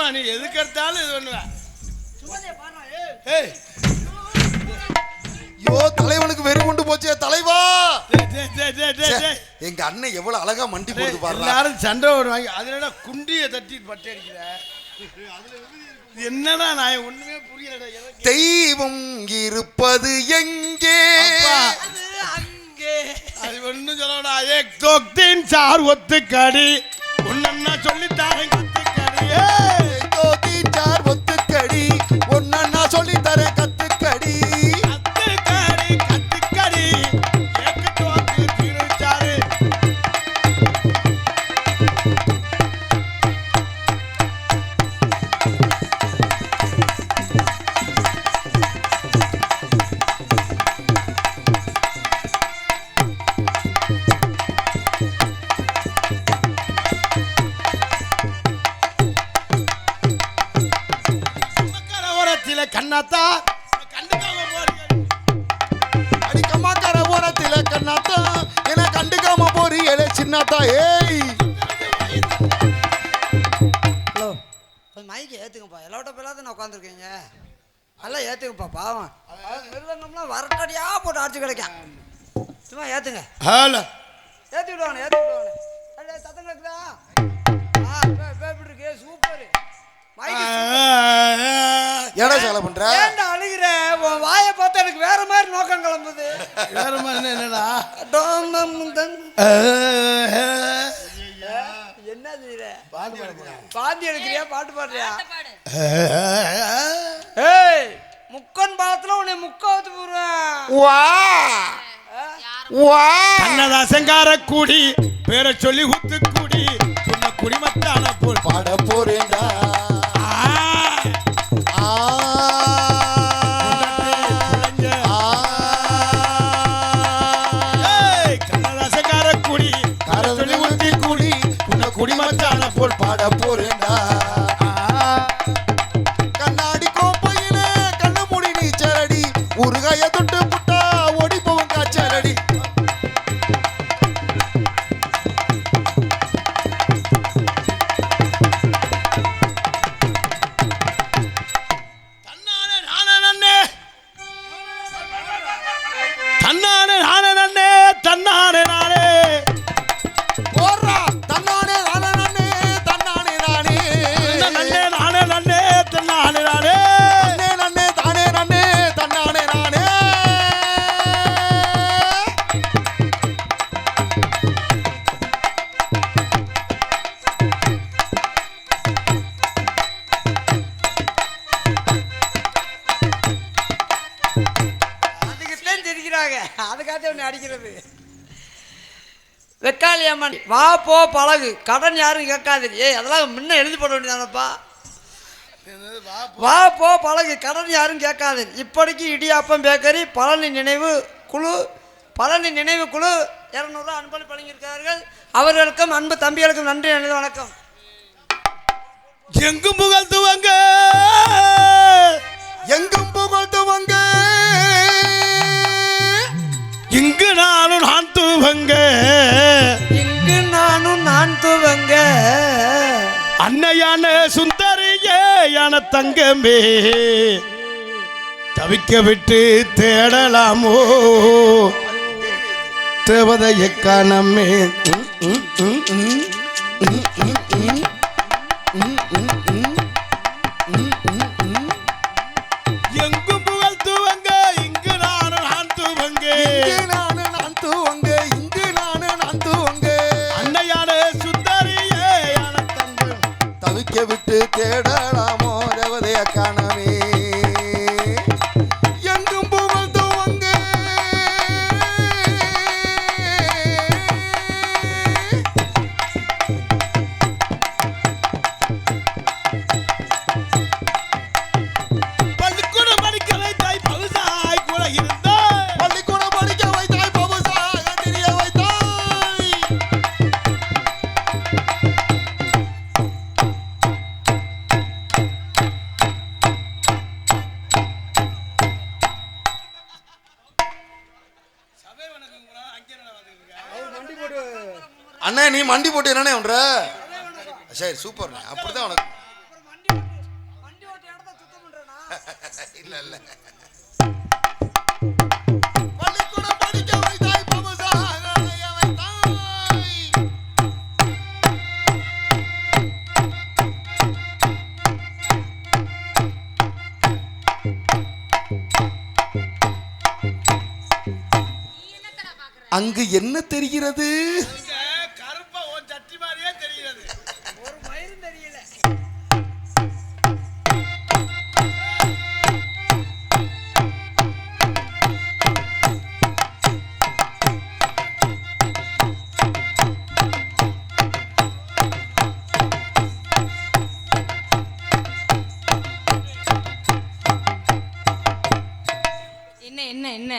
Speaker 2: சும்மா நீ எதுக்கு எடுத்தாலும் இது பண்ணுவ.
Speaker 1: ஐயோ தலைவனுக்கு வெறி கொண்டு போச்சே தலைவா. எங்க அண்ணன் எவ்வளவு அழகா மண்டி போடுது பாருங்க.
Speaker 2: எல்லாரும் சண்டை ஓடுவாங்க. அதுலடா குண்டியை தட்டி பட்டை அடிக்கிற. என்னடா நான் ஒண்ணுமே புரியலடா.
Speaker 1: தெய்வம் இருப்பது எங்கே?
Speaker 4: அங்கே
Speaker 2: அது ஒண்ணும் சொல்லடா. ஏக் தோக் தீன் சார் ஒத்துக்கடி ஒன்னா சொல்லித்தாரேன் கத்துக்கடி.
Speaker 1: தோ தீன் சார் ஒத்துக்கடி ஒன்னா சொல்லி தரேன் கத்துக்கடி.
Speaker 2: கத்துக்கடி கத்துக்கடி ஏக் தோக் தீன் சார். கண்ணாத்தா கண்டுக்காம போறீங்க.
Speaker 1: அடிக்கமாக்கார ஓரத்தில கண்ணாத்தா என கண்டுக்காம போறீங்களே சின்னத்தா. ஏய்
Speaker 4: ஹலோ கொஞ்சம் மைக்கு ஏற்றுங்கப்பா. எல்லாட்ட பேராத நான் உட்காந்துருக்கீங்க. நல்லா ஏற்றுங்கப்பா. பாவம் மிருதங்கம்லாம் வரட்டடியா போட்டு அடிச்சு கிடைக்கும். சும்மா ஏற்றுங்க.
Speaker 2: ஹலோ
Speaker 4: ஏற்றி விடுவானே ஏற்றி விடுவானே. சத்தம் கேட்குதா? எப்படி இருக்கு? சூப்பர்.
Speaker 1: என்ன சேலை பண்ற?
Speaker 4: ஏன்டா அழுகிற? உன் வாயை பார்த்தா எனக்கு வேற மாதிரி நோக்கம் கிளம்புது.
Speaker 2: வேற மாதிரி என்னடா?
Speaker 4: என்ன செய்யற? பாந்தி எடுக்கிறியா பாட்டு பாடுறியா? ஏய் முக்கன் பாலத்துல உன்னை முக்காவத்து போடுவேன்.
Speaker 2: கண்ணதாசங்கார கூடி பேரை சொல்லி குத்து கூடி உன்னை குடிமத்தான போல்
Speaker 1: பாட போறேன்டா.
Speaker 2: கண்ணதாசங்கார கூடி
Speaker 1: சொல்லி ஊத்தி கூடி உன்னை குடிமத்தான போல் பாட போறேன்டா. கண்ணாடி கோப்பையில கண்ண மூடி நீச்சலடி உருகாய தொட்டு புட்டா ஓடி போவும் காய்ச்சலடி.
Speaker 2: தன்னானே நானே
Speaker 1: போறா தன்னானே நானே நானே தன்னானே நானே
Speaker 2: நன்னே நானே நன்னே தன்னானே நானே
Speaker 1: நன்னே நன்னே தானே நன்னே தன்னானே நானே.
Speaker 4: அதுக்குத்தான் தெரிக்கிறாங்க. அதுக்காக ஒன்று அடிக்கிறது. வெக்காளி அம்மன் வா போ பழகு கடன் யாரும் கேட்காது. ஏய் அதெல்லாம் முன்ன எழுதி போட வேண்டியதானப்பா. வா போ பழகு கடன் யாரும் கேட்காது. இப்படிக்கு இடியாப்பம் பேக்கரி பழனி நினைவு குழு 200 அன்பளிப்பு வழங்கியிருக்கிறார்கள். அவர்களுக்கும் அன்பு தம்பிகளுக்கும் நன்றி நன்றி வணக்கம்.
Speaker 2: எங்கும் புகழ்த்துவங்க
Speaker 1: எங்கும் புகழ்த்துவங்க
Speaker 2: இங்கு நானும் நான் துவங்க
Speaker 4: இங்கு நானும் நான் துவங்க
Speaker 2: அன்னையான சுந்தரியே யான தங்கமே தவிக்க விட்டு தேடலாமோ தேவதையை காணமே. எங்கும் புகழ் துவங்க இங்கு நானும் நான் துவங்க
Speaker 1: நான் துவங்க இங்கு நான் துவங்க
Speaker 2: அன்னையான சுந்தரியே யான தங்கம்
Speaker 1: தவிக்க விட்டு தேடலாமோ தேவதைய காணவே. எங்கும் புகழ்த்துவங்க
Speaker 2: பள்ளிக்கூடம் படிக்க வைத்தாய் பவுசாய் கூட இருந்தாய்
Speaker 1: பள்ளிக்கூடம் படிக்க வைத்தாய் பவுசாக தெரிய வைத்தாய். அண்ணே நீ மண்டி போட்டு என்னண்ணே பண்ற? சரி சூப்பர்ண்ணே அப்படிதான் உனக்கு இல்ல இல்ல பள்ளிக்கூடம் படிக்க வைத்தாய் பமுசாகலைய வைத்தாய். அங்கு என்ன தெரிகிறது?
Speaker 2: கருப்பா உன் சட்டி மாதிரியே தெரிகிறது.
Speaker 4: ஒரு மயிரும் தெரியல.
Speaker 3: என்ன என்ன என்ன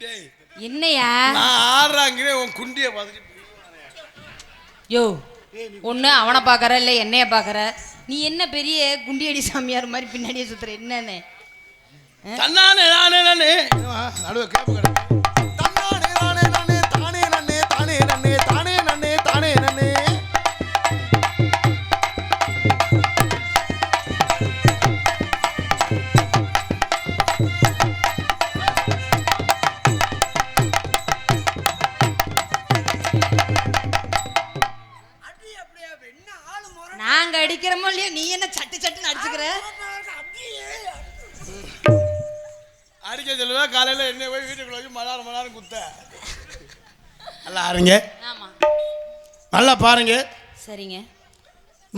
Speaker 2: டேய்,
Speaker 3: என்னையா
Speaker 2: நான் ஆடுறாங்கிறே உன் குண்டியை பார்த்துட்டு
Speaker 3: யோ ஒண்ணு அவனை பாக்குற இல்ல என்னைய பாக்குற. நீ என்ன பெரிய குண்டியடி சாமியார் மாதிரி பின்னாடியே சுத்துற என்னன்னு
Speaker 2: தன்னானே நானே நானே நடுவே கேப்பு கிடக்கு.
Speaker 1: தன்னானே நானே நானே தானே நன்னே தானே நன்னே தானே நன்னே தானே நன்னே.
Speaker 4: அடி அப்படியே என்ன ஆளு முறை
Speaker 3: நாங்க அடிக்கிறோமோ இல்லையோ நீ என்ன சட்டு சட்டுன்னு அடிச்சுக்கிற.
Speaker 4: அப்படியே
Speaker 2: அடிக்க சொல்லுவா காலையில் என்ன போய் வீட்டுக்குள்ள வச்சு மணாரம் குத்த. நல்லா ஆருங்க,
Speaker 3: ஆமா
Speaker 2: நல்லா பாருங்க.
Speaker 3: சரிங்க.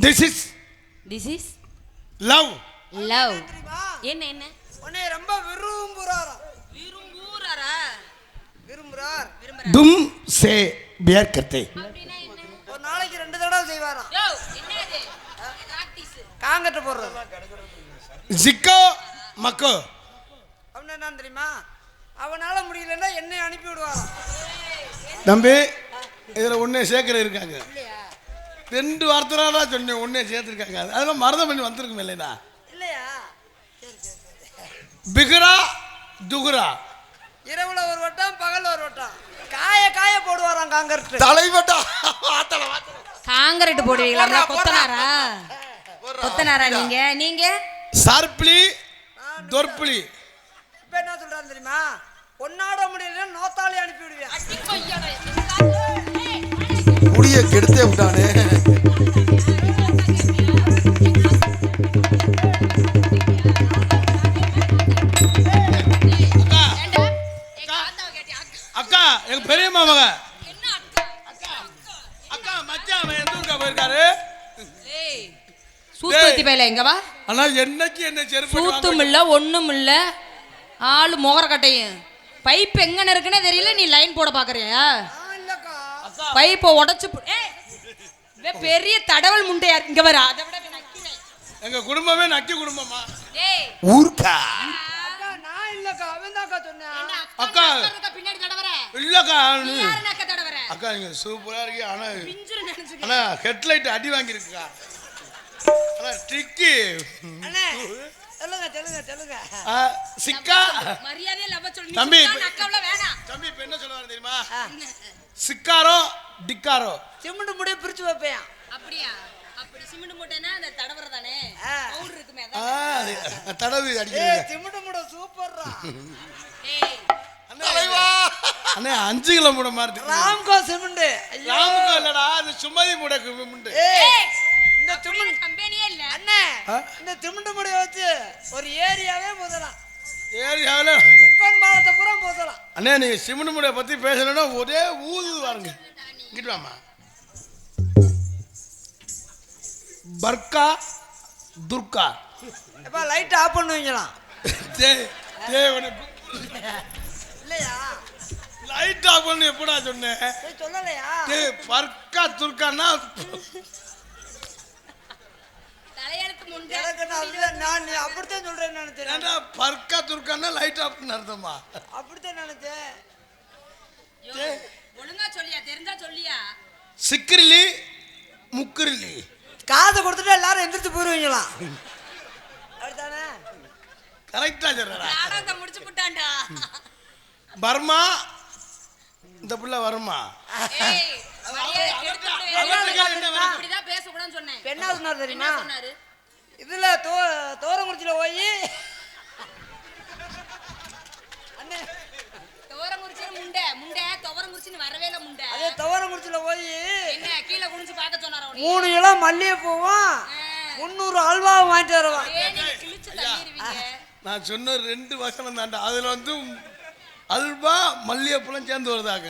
Speaker 2: This is love.
Speaker 3: லவ்
Speaker 4: தெரியுமா?
Speaker 3: என்ன என்ன
Speaker 4: உன்னை ரொம்ப விரும்புறாரா?
Speaker 3: விரும்புறாரா?
Speaker 4: விரும்புறார்.
Speaker 2: தும் சே பியர் கர்த்தே.
Speaker 3: அப்படினா என்ன?
Speaker 4: ஒரு நாளைக்கு 2 தடவை செய்வாராம்.
Speaker 3: யோ என்னது பிராக்டீஸ்
Speaker 4: காங்கட்ட போடுறது.
Speaker 2: ஜிக்கோ மக்கோ.
Speaker 4: அவன் என்ன தெரியுமா? அவனால முடியலன்னா என்னை அனுப்பி விடுவாராம்.
Speaker 2: தம்பி இதில் ஒன்றே சேர்க்கிற இருக்காங்க.
Speaker 4: இல்லையா?
Speaker 2: 2 வார்த்தைடா சொன்னேன், ஒன்றே சேர்த்துருக்காங்க. அதெல்லாம் மரதம் பண்ணி வந்திருக்கும் இல்லைண்ணா.
Speaker 4: இல்லையா?
Speaker 2: பிகுரா துகுரா.
Speaker 4: இரவுல ஒரு வட்டம், பகல்ல ஒரு வட்டம். காய காய போடுவாராம் காங்கர்ட்.
Speaker 1: தலைவட்டா ஆத்தல ஆத்தல.
Speaker 3: காங்கிரீட் போடுவீங்களா? கொத்தனாரா? கொத்தனாரா நீங்க? நீங்க
Speaker 2: சார்பிளி தொர்பிளி.
Speaker 4: இப்ப என்ன சொல்றான் தெரியுமா? ஒன்னாட முடியலன்னா நோத்தாலே அனுப்பி விடுவேன்.
Speaker 1: முடிய கெடுத்தே விட்டானே.
Speaker 2: அக்கா எங்க பெரிய மாமக. அக்கா மச்சான் அவன் எந்த ஊருக்கா போயிருக்காரு?
Speaker 3: சூத்து பையில எங்க வா?
Speaker 2: ஆனா என்னைக்கு என்ன செருப்பு
Speaker 3: சூத்தும் இல்ல ஒண்ணும் இல்ல. ஆளு முகர கட்டையும். பைப் எங்கன இருக்குன்னே தெரியல. நீ லைன் போட பாக்குறியா?
Speaker 4: இல்லக்கா.
Speaker 3: பைப்பை உடைச்சு பெரிய தடவல் முண்டையா இங்க வர. அதை விட நக்கிறேன்.
Speaker 2: எங்க குடும்பமே நக்கி குடும்பமா.
Speaker 3: டேய்
Speaker 1: ஊர்க்கா
Speaker 4: அக்கா நான் இல்லக்கா, அவன் தான்க்கா சொன்னான்.
Speaker 2: அக்கா
Speaker 3: பின்னாடி தடவற.
Speaker 2: இல்லக்கா.
Speaker 3: நீ யார நக்க தடவற?
Speaker 2: அக்கா நீங்க சூப்பரா இருக்கீ. ஆனா
Speaker 3: பிஞ்சுரு நினைச்சுக்க.
Speaker 2: ஆனா ஹெட்லைட் அடி வாங்கி இருக்குக்கா. ஆனா ட்ரிக்கி.
Speaker 4: அண்ணே சொல்லுங்க சொல்லுங்க சொல்லுங்க.
Speaker 2: சிக்கா
Speaker 3: மரியாதையா லவ் சொல்லு.
Speaker 2: தம்பி,
Speaker 3: நீ நக்கவல வேணாம்.
Speaker 2: தம்பி இப்ப என்ன சொல்லுவாரு தெரியுமா? சிக்காரோ டிக்காரோ.
Speaker 4: சிமெண்ட் முடிய பிரிச்சு வைப்பேன்.
Speaker 3: அப்படியா? அப்படி சிமெண்ட் மூட்டைனா அந்த தடவற தானே?
Speaker 4: ஆ.
Speaker 3: பவுடர் இருக்குமே அதான்.
Speaker 2: தடவி
Speaker 4: ஏய்
Speaker 2: அடிக்கிறது.
Speaker 4: சிமெண்ட் மூட சூப்பர்ரா.
Speaker 3: ஏய்
Speaker 1: தலைவா.
Speaker 2: அண்ணே 5 கிலோ மூட மாதிரி இருக்கு.
Speaker 4: ராம்கோ சிமெண்ட்.
Speaker 2: ராமுக்கு இல்லடா, அது சுமதி மூடக்கு முண்டு.
Speaker 4: ஏய் இந்த சிமெண்ட்
Speaker 3: கம்பெனியே இல்ல.
Speaker 4: அண்ணே இந்த சிமெண்ட் முடிய வச்சு ஒரு ஏரியாவே முதலாம்.
Speaker 2: ஏரியாவில்
Speaker 4: உட்கான் பாலத்தை பூரா முதலாம்.
Speaker 2: அண்ணே நீங்க சிமெண்ட் மூடைய பத்தி பேசலன்னா ஒரே ஊது வாருங்க. இங்கிட்டு வாமா. பர்கா துர்கா.
Speaker 4: எப்பா லைட் ஆஃப் பண்ணுவீங்களாம்.
Speaker 2: டேய் டேய் உனக்கு
Speaker 4: இல்லையா?
Speaker 2: லைட் ஆஃப் பண்ணி எப்படா சொன்னேன்?
Speaker 4: ஏய் சொல்லலையா?
Speaker 2: டேய் பர்கா துர்கான்னா
Speaker 3: தலையெழுத்து முண்டை.
Speaker 4: எனக்கு நான் நீ அப்படித்தான் சொல்றேன்னு நினைச்சேன்.
Speaker 2: ஏன்டா பர்கா துர்கான்னா லைட் ஆஃப்னு அர்த்தமா?
Speaker 4: அப்படித்தான் நினைச்சேன்.
Speaker 3: யோ, ஒழுங்கா சொல்லியா? தெரிஞ்சா சொல்லியா?
Speaker 2: சிக்கிரிலி முக்கிரிலி.
Speaker 4: காதை கொடுத்துட்டு எல்லாரும் எந்திரிச்சு போயிருவீங்களாம். அப்படித்தானே?
Speaker 2: கரெக்டா சொல்றா.
Speaker 3: நாடகத்தை முடிச்சு புட்டான்டா.
Speaker 2: பர்மா இந்த புள்ள வருமா?
Speaker 3: ஏய் மரியாதை கெடுத்து விடுவேன். இப்படிதான் பேசக்கூடாதுன்னு சொன்னேன்.
Speaker 4: இப்ப என்ன சொன்னார் தெரியுமா?
Speaker 3: என்ன சொன்னாரு?
Speaker 4: இதுல தோரங்குறிச்சியில போய் கிலோ மல்லிகைப்பூவும் 300 அல்வாவும் வாங்கிட்டு வருவான்.
Speaker 2: நான் சொன்ன 2 வசனம் தாண்டா, அதுல வந்து அல்வா மல்லிகைப்பூலாம் சேர்ந்து வருதாங்க.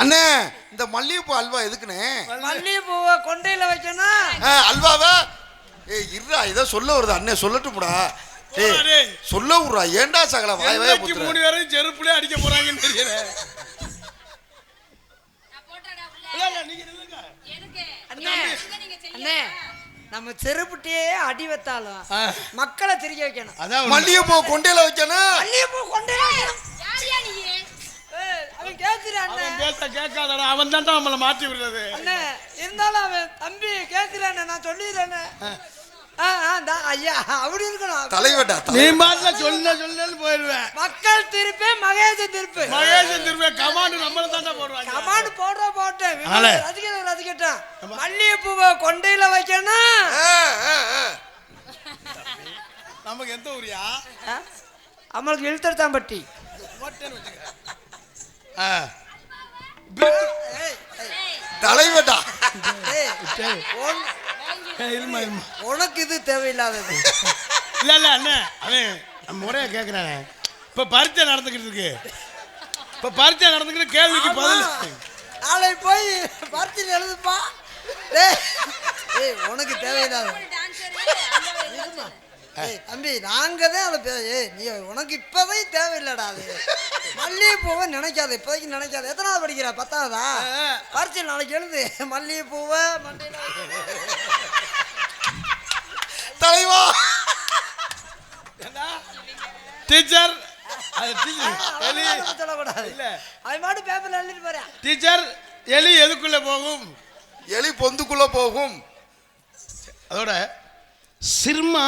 Speaker 1: அண்ணே இந்த மல்லிகைப்பூ அல்வா எதுக்குண்ணே?
Speaker 4: மல்லிகைப்பூவை கொண்டையில வைக்கணும்.
Speaker 1: அல்வாவா? ஏய் இருடா, இதை சொல்ல வருது அண்ணே, சொல்லட்டும்டா. ஏய் சொல்ல விடுறா, ஏன்டா சகல வாய் வாய புத்துற? 3
Speaker 2: பேரும் செருப்புலயே அடிக்க போறாங்கன்னு தெரியல.
Speaker 4: அண்ணே நம்ம செருப்புட்டே அடி வைத்தாலும் மக்களை திரிக்க வைக்கணும்.
Speaker 2: அதான்
Speaker 1: மல்லிகைப்பூ கொண்டையில வைக்கணும்.
Speaker 4: மல்லிகைப்பூ கொண்டையில வைக்கணும். அவன் கேட்கிறான்.
Speaker 2: அவன் பேச கேட்காதடா, அவன் தான் நம்மளை மாற்றி விடுறது.
Speaker 4: அண்ணே இருந்தாலும் அவன் தம்பி கேட்கிறானே, நான் சொல்லிடுறேனே. ஐயா அப்படி இருக்கணும்
Speaker 1: தலைவட்டா.
Speaker 2: நீ மாட்டில சொல்லு போயிடுவேன்.
Speaker 4: மக்கள் திருப்பி மகேசன் திருப்பி
Speaker 2: கமாண்டு நம்மள தாண்டா போடுவாங்க.
Speaker 4: கமாண்டு போட்டேன் ரசிக்கட்டும். மல்லிகைப்பூவை கொண்டையில வைக்கணும்.
Speaker 2: நமக்கு எந்த ஊரியா?
Speaker 4: நம்மளுக்கு இழுத்தடுத்தாம்பட்டி.
Speaker 1: தலைவட்டா
Speaker 4: உனக்கு இது தேவையில்லாதது.
Speaker 2: இல்ல அண்ணே, அவன் முறையா கேட்கிறானே. இப்ப பரீட்சை நடந்துக்கிட்டு கேள்விக்கு பதில்.
Speaker 4: நாளை போய் பரீட்சை எழுதுப்பா. உனக்கு தேவையில்லாத தம்பி, நாங்க தான் அதை நீ உனக்கு இப்பதான் தேவையில்லடா. அது மல்லிகைப்பூவை நினைக்காத, இப்போதைக்கு நினைக்காத. எத்தனாவது படிக்கிற? 10ஆவதா? பரீட்சை நாளைக்கு எழுது. மல்லிகைப்பூவை மண்டையில
Speaker 1: தலைவா.
Speaker 2: டீச்சர்
Speaker 4: சொல்லக்கூடாது. அவன் மாட்டு பேப்பர்ல எழுதிட்டு போறேன்.
Speaker 2: டீச்சர், எலி எதுக்குள்ள போகும்?
Speaker 1: எலி பொந்துக்குள்ள போகும்.
Speaker 2: அதோட சிர்மா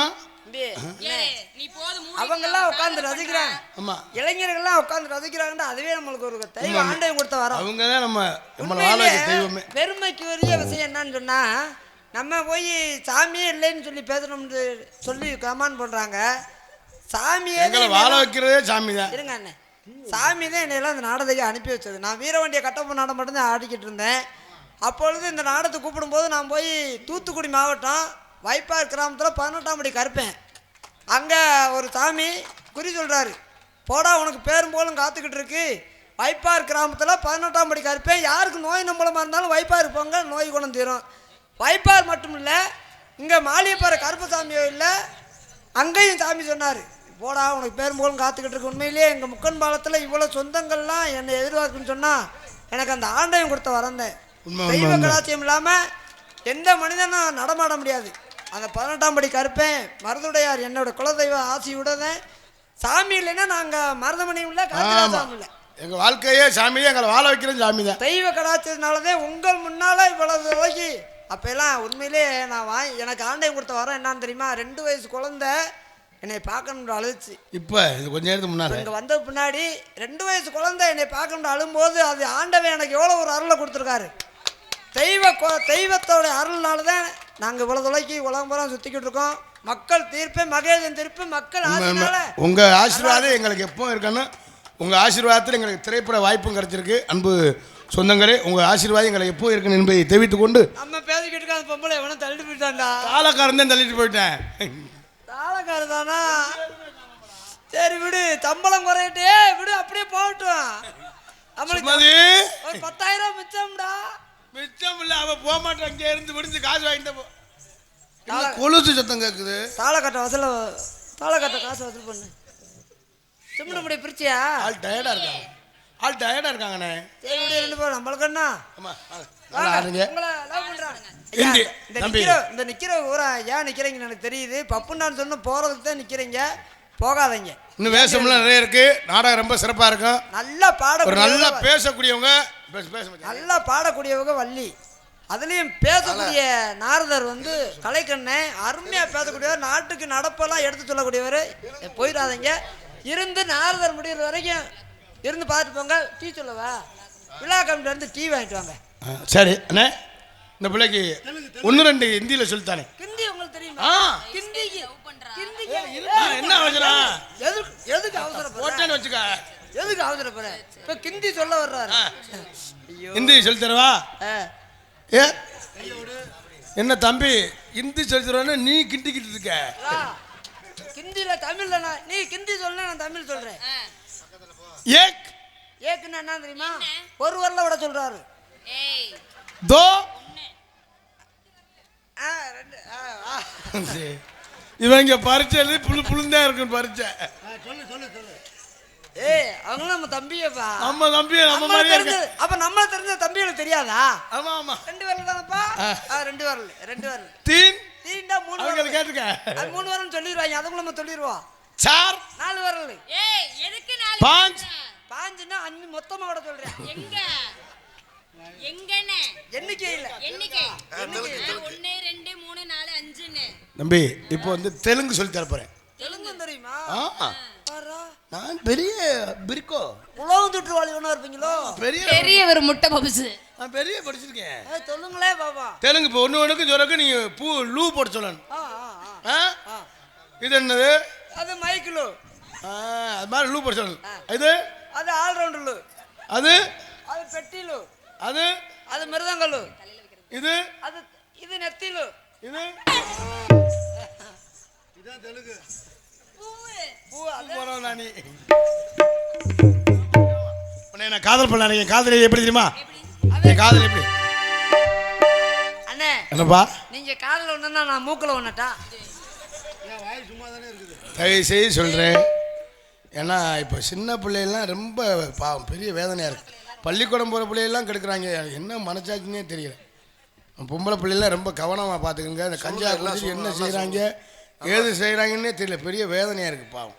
Speaker 4: அவங்கெல்லாம் உட்கார்ந்து ரசிக்கிறாங்க. ஆமா, இளைஞர்கள்லாம் உட்கார்ந்து ரசிக்கிறாங்கன்னா அதுவே நம்மளுக்கு ஒரு தெய்வ ஆண்டவன் கொடுத்த வரோம்.
Speaker 2: அவங்க தான் நம்ம வாழை தெய்வமே.
Speaker 4: பெருமைக்குரிய விஷயம் என்னன்னு சொன்னா, நம்ம போய் சாமியே இல்லைன்னு சொல்லி பேசணும்னு சொல்லி கமாண்ட் பண்றாங்க. சாமியே
Speaker 2: வாழ வைக்கிறதே சாமி தான்.
Speaker 4: இருங்க அண்ணே, சாமி தான் என்னையெல்லாம் இந்த நாடகத்துக்கு அனுப்பி வச்சது. நான் வீரவண்டிய கட்டப்ப நாடகம் மட்டும்தான் ஆடிக்கிட்டு இருந்தேன். அப்பொழுது இந்த நாடகத்தை கூப்பிடும்போது நான் போய் தூத்துக்குடி மாவட்டம் வைப்பார் கிராமத்தில் 18ஆம் படி கருப்பேன். அங்கே ஒரு சாமி குறி சொல்கிறாரு, போடா உனக்கு பேரும் போலும் காத்துக்கிட்டு இருக்கு. வைப்பார் கிராமத்தில் 18ஆம் படி கருப்பேன். யாருக்கு நோய் நம்பளமாக இருந்தாலும் வைப்பார் போங்க, நோய் குணம் தீரும். வைப்பார் மட்டும் இல்லை, இங்கே மாளிகைப்பாறை கருப்பசாமியோ இல்லை, அங்கேயும் சாமி சொன்னார், போடா உனக்கு பேரும் போலும் காத்துக்கிட்டு இருக்கு. உண்மையிலேயே எங்கள் முக்கன் பாலத்தில் இவ்வளோ சொந்தங்கள்லாம் என்னை எதிர்பார்க்குன்னு சொன்னால் எனக்கு அந்த ஆண்டையும் கொடுத்த வரந்தேன். தெய்வ கலாச்சியம் இல்லாமல் எந்த மனிதனும் நடமாட முடியாது. அந்த 18ஆம் படி கருப்பேன் மருதுடையார் என்னோட குலதெய்வ ஆசையுடன். சாமி இல்லைன்னா நாங்கள் மருதமணியும் இல்லை, காத்திராசாமி இல்லை.
Speaker 2: எங்கள் வாழ்க்கையே சாமியே எங்களை வாழ வைக்கிறது சாமி தான்.
Speaker 4: தெய்வ கலாச்சாரத்தினாலதான் உங்கள் முன்னால் இவ்வளவு வரைக்கு. அப்போல்லாம் உண்மையிலே நான் எனக்கு ஆண்டையும் கொடுத்த வரோம் என்னன்னு தெரியுமா? 2 வயசு குழந்தை என்னை பார்க்கணுன்ற அழுச்சு.
Speaker 2: இப்போ இது கொஞ்ச நேரத்துக்கு முன்னாடி
Speaker 4: இங்கே வந்த பின்னாடி 2 வயசு குழந்தை என்னை பார்க்கணுன்ற அழும்போது அது ஆண்டவன் எனக்கு எவ்வளோ ஒரு அருளை கொடுத்துருக்காரு. தெய்வத்தோட அருள்னால தான் நாங்கள் இவ்வளோ தொலைக்கு உலகம் பூரா சுற்றிக்கிட்டு இருக்கோம். மக்கள் தீர்ப்பு, மகேசன் தீர்ப்பு, மக்கள் ஆசைனால.
Speaker 2: உங்கள் ஆசீர்வாதம் எங்களுக்கு எப்போ இருக்கணும். உங்கள் ஆசீர்வாதத்தில் எங்களுக்கு திரைப்பட வாய்ப்பும் கிடைச்சிருக்கு. அன்பு சொந்தங்களே, உங்கள் ஆசீர்வாதம் எங்களுக்கு எப்போ இருக்கணும் என்பதை தெரிவித்துக் கொண்டு
Speaker 4: நம்ம பேசிக்கிட்டு இருக்க அந்த பொம்பளை எவனும் தள்ளிட்டு போயிட்டான்டா.
Speaker 2: தாளக்காரன் தான் தள்ளிட்டு போயிட்டேன்.
Speaker 4: தாளக்காரன் தானா? சரி விடு, சம்பளம் குறையிட்டே விடு, அப்படியே போகட்டும். நம்மளுக்கு ஒரு 10,000 மிச்சம்டா.
Speaker 2: மிச்சம் இல்லை, அவன் போக மாட்டான். இங்கே இருந்து விடுத்து காசு வாங்கிட்டு கொலுசு சத்தம் கேட்குது.
Speaker 4: தாளக்கட்ட காசு வசூல் பண்ணு. சிம்மு முடி பிரிச்சியா?
Speaker 2: ஆள் டயர்டா இருக்காங்கண்ணே.
Speaker 4: சரி விடு, 2 பேரும் நம்மளுக்கு என்ன. இந்த நிக்கிற ஊரா ஏன் நிக்கிறீங்கன்னு எனக்கு தெரியுது. பப்புன்னு சொன்ன போறதுக்கு தான் நிக்கிறீங்க, போகாதீங்க.
Speaker 2: இன்னும் வேஷம்லாம் நிறைய இருக்கு. நாடகம் ரொம்ப சிறப்பா இருக்கும்.
Speaker 4: நல்லா
Speaker 2: நல்லா பேசக்கூடியவங்க,
Speaker 4: நல்லா பாடக்கூடியவங்க வள்ளி. அதுலேயும் பேசக்கூடிய நாரதர் கலைக்கண்ணே, அருமையாக பேசக்கூடியவர், நாட்டுக்கு நடப்பெல்லாம் எடுத்து சொல்லக்கூடியவர். போயிடாதீங்க, இருந்து நாரதர் முடிகிற வரைக்கும் இருந்து பார்த்துட்டு போங்க. டீ சொல்லவா? விழா கமிட்டிலேருந்து டீ வாங்கிட்டு வாங்க.
Speaker 2: சரி அண்ணே, இந்த பிள்ளைக்கு 1-2 ஹிந்தியில் சொல்லித்தானே.
Speaker 4: ஹிந்தி உங்களுக்கு தெரியுமா?
Speaker 2: என்ன அவசரம்?
Speaker 4: எதுக்கு அவசரம்
Speaker 2: வச்சுக்க?
Speaker 4: எதுக்கு அவசரப்படுற? இப்போ ஹிந்தி சொல்ல வர்றாரு.
Speaker 2: ஹிந்தி சொல்லி தரவா? என்ன தம்பி ஹிந்தி சொல்லிடுறோன்னு நீ கிண்டிக்கிட்டு இருக்க?
Speaker 4: ஹிந்தியில தமிழ்ல நீ ஹிந்தி சொல்ல, நான் தமிழ் சொல்றேன்.
Speaker 2: ஏக்
Speaker 4: ஏக்குன்னா என்ன தெரியுமா? ஒரு வரல விட சொல்றாரு.
Speaker 2: தோ இவங்க பரிச்சை எழுதி புழுந்தா இருக்குன்னு பரிச்சை.
Speaker 4: ஏய், அவங்க நம்ம தம்பியப்பா.
Speaker 2: நம்ம தம்பி நம்ம மாதிரி இருக்கு.
Speaker 4: அப்ப நம்ம தெரிஞ்ச தம்பிகளுக்கு தெரியாதா?
Speaker 2: ஆமா ஆமா.
Speaker 4: 2 வரல தானப்பா. 2 வரல. தீண்டா 3 வரல.
Speaker 2: அவங்க கேட்டுக்க.
Speaker 4: அது 3 வரல சொல்லிடுவாங்க. அதுக்குள்ள நம்ம சொல்லிடுவோம். 4 வரல.
Speaker 3: ஏய் எதுக்கு 4?
Speaker 4: 5ன்னா அஞ்சு மொத்தமா விட சொல்றேன்.
Speaker 3: எங்கனே
Speaker 4: எண்ணிக்கை இல்ல.
Speaker 3: எண்ணிக்கை 1 2 3 4 5ன்னு.
Speaker 2: தம்பி இப்போ வந்து தெலுங்கு சொல்லி தர போறேன்.
Speaker 4: தெலுங்கு தெரியுமா? பாரா,
Speaker 2: நான் பெரிய பிரிக்கோ
Speaker 4: உலகம் தொற்றுவாளி ஒண்ணா இருப்பீங்களோ?
Speaker 3: பெரிய ஒரு முட்டை பப்ஸ்.
Speaker 2: நான் பெரிய படிச்சிருக்கேன்.
Speaker 4: சொல்லுங்களே பாபா.
Speaker 2: தெலுங்கு இப்போ ஒண்ணுக்கு சொல்றக்கு நீங்க பூ லூ போட சொல்லணும். இது என்னது?
Speaker 4: அது மைக்கிலு.
Speaker 2: அது மாதிரி லூ போட சொல்லணும். இது
Speaker 4: அது ஆல் ரவுண்டர்லு.
Speaker 2: அது
Speaker 4: பெட்டிலு.
Speaker 2: அது
Speaker 4: மிருதங்கலு. இது நெத்திலு. இதான் தெலுங்கு. பூ
Speaker 2: போறோம் நானி. உன்னை காதல் பண்ண நீங்க காதல் எப்படி தெரியுமா? என் காதல் எப்படி?
Speaker 4: அண்ணே
Speaker 2: என்னப்பா?
Speaker 4: நீங்க காதல் ஒண்ணுன்னா நான் மூக்கல ஒண்ணட்டா? என் வாய் சும்மா தானே இருக்குது.
Speaker 2: தயவு செய்து சொல்றேன். ஏன்னா இப்போ சின்ன பிள்ளைகள்லாம் ரொம்ப பாவம், பெரிய வேதனையாக இருக்குது. பள்ளிக்கூடம் போகிற பிள்ளைகள்லாம் கெடுக்குறாங்க. என்ன மனசாட்சினே தெரியல. பொம்பளை பிள்ளைலாம் ரொம்ப கவனமாக பார்த்துக்குங்க. அந்த கஞ்சா குடிச்சு என்ன செய்கிறாங்க ஏது செய்கிறாங்கன்னே தெரியல. பெரிய வேதனையாக இருக்குது பாவம்.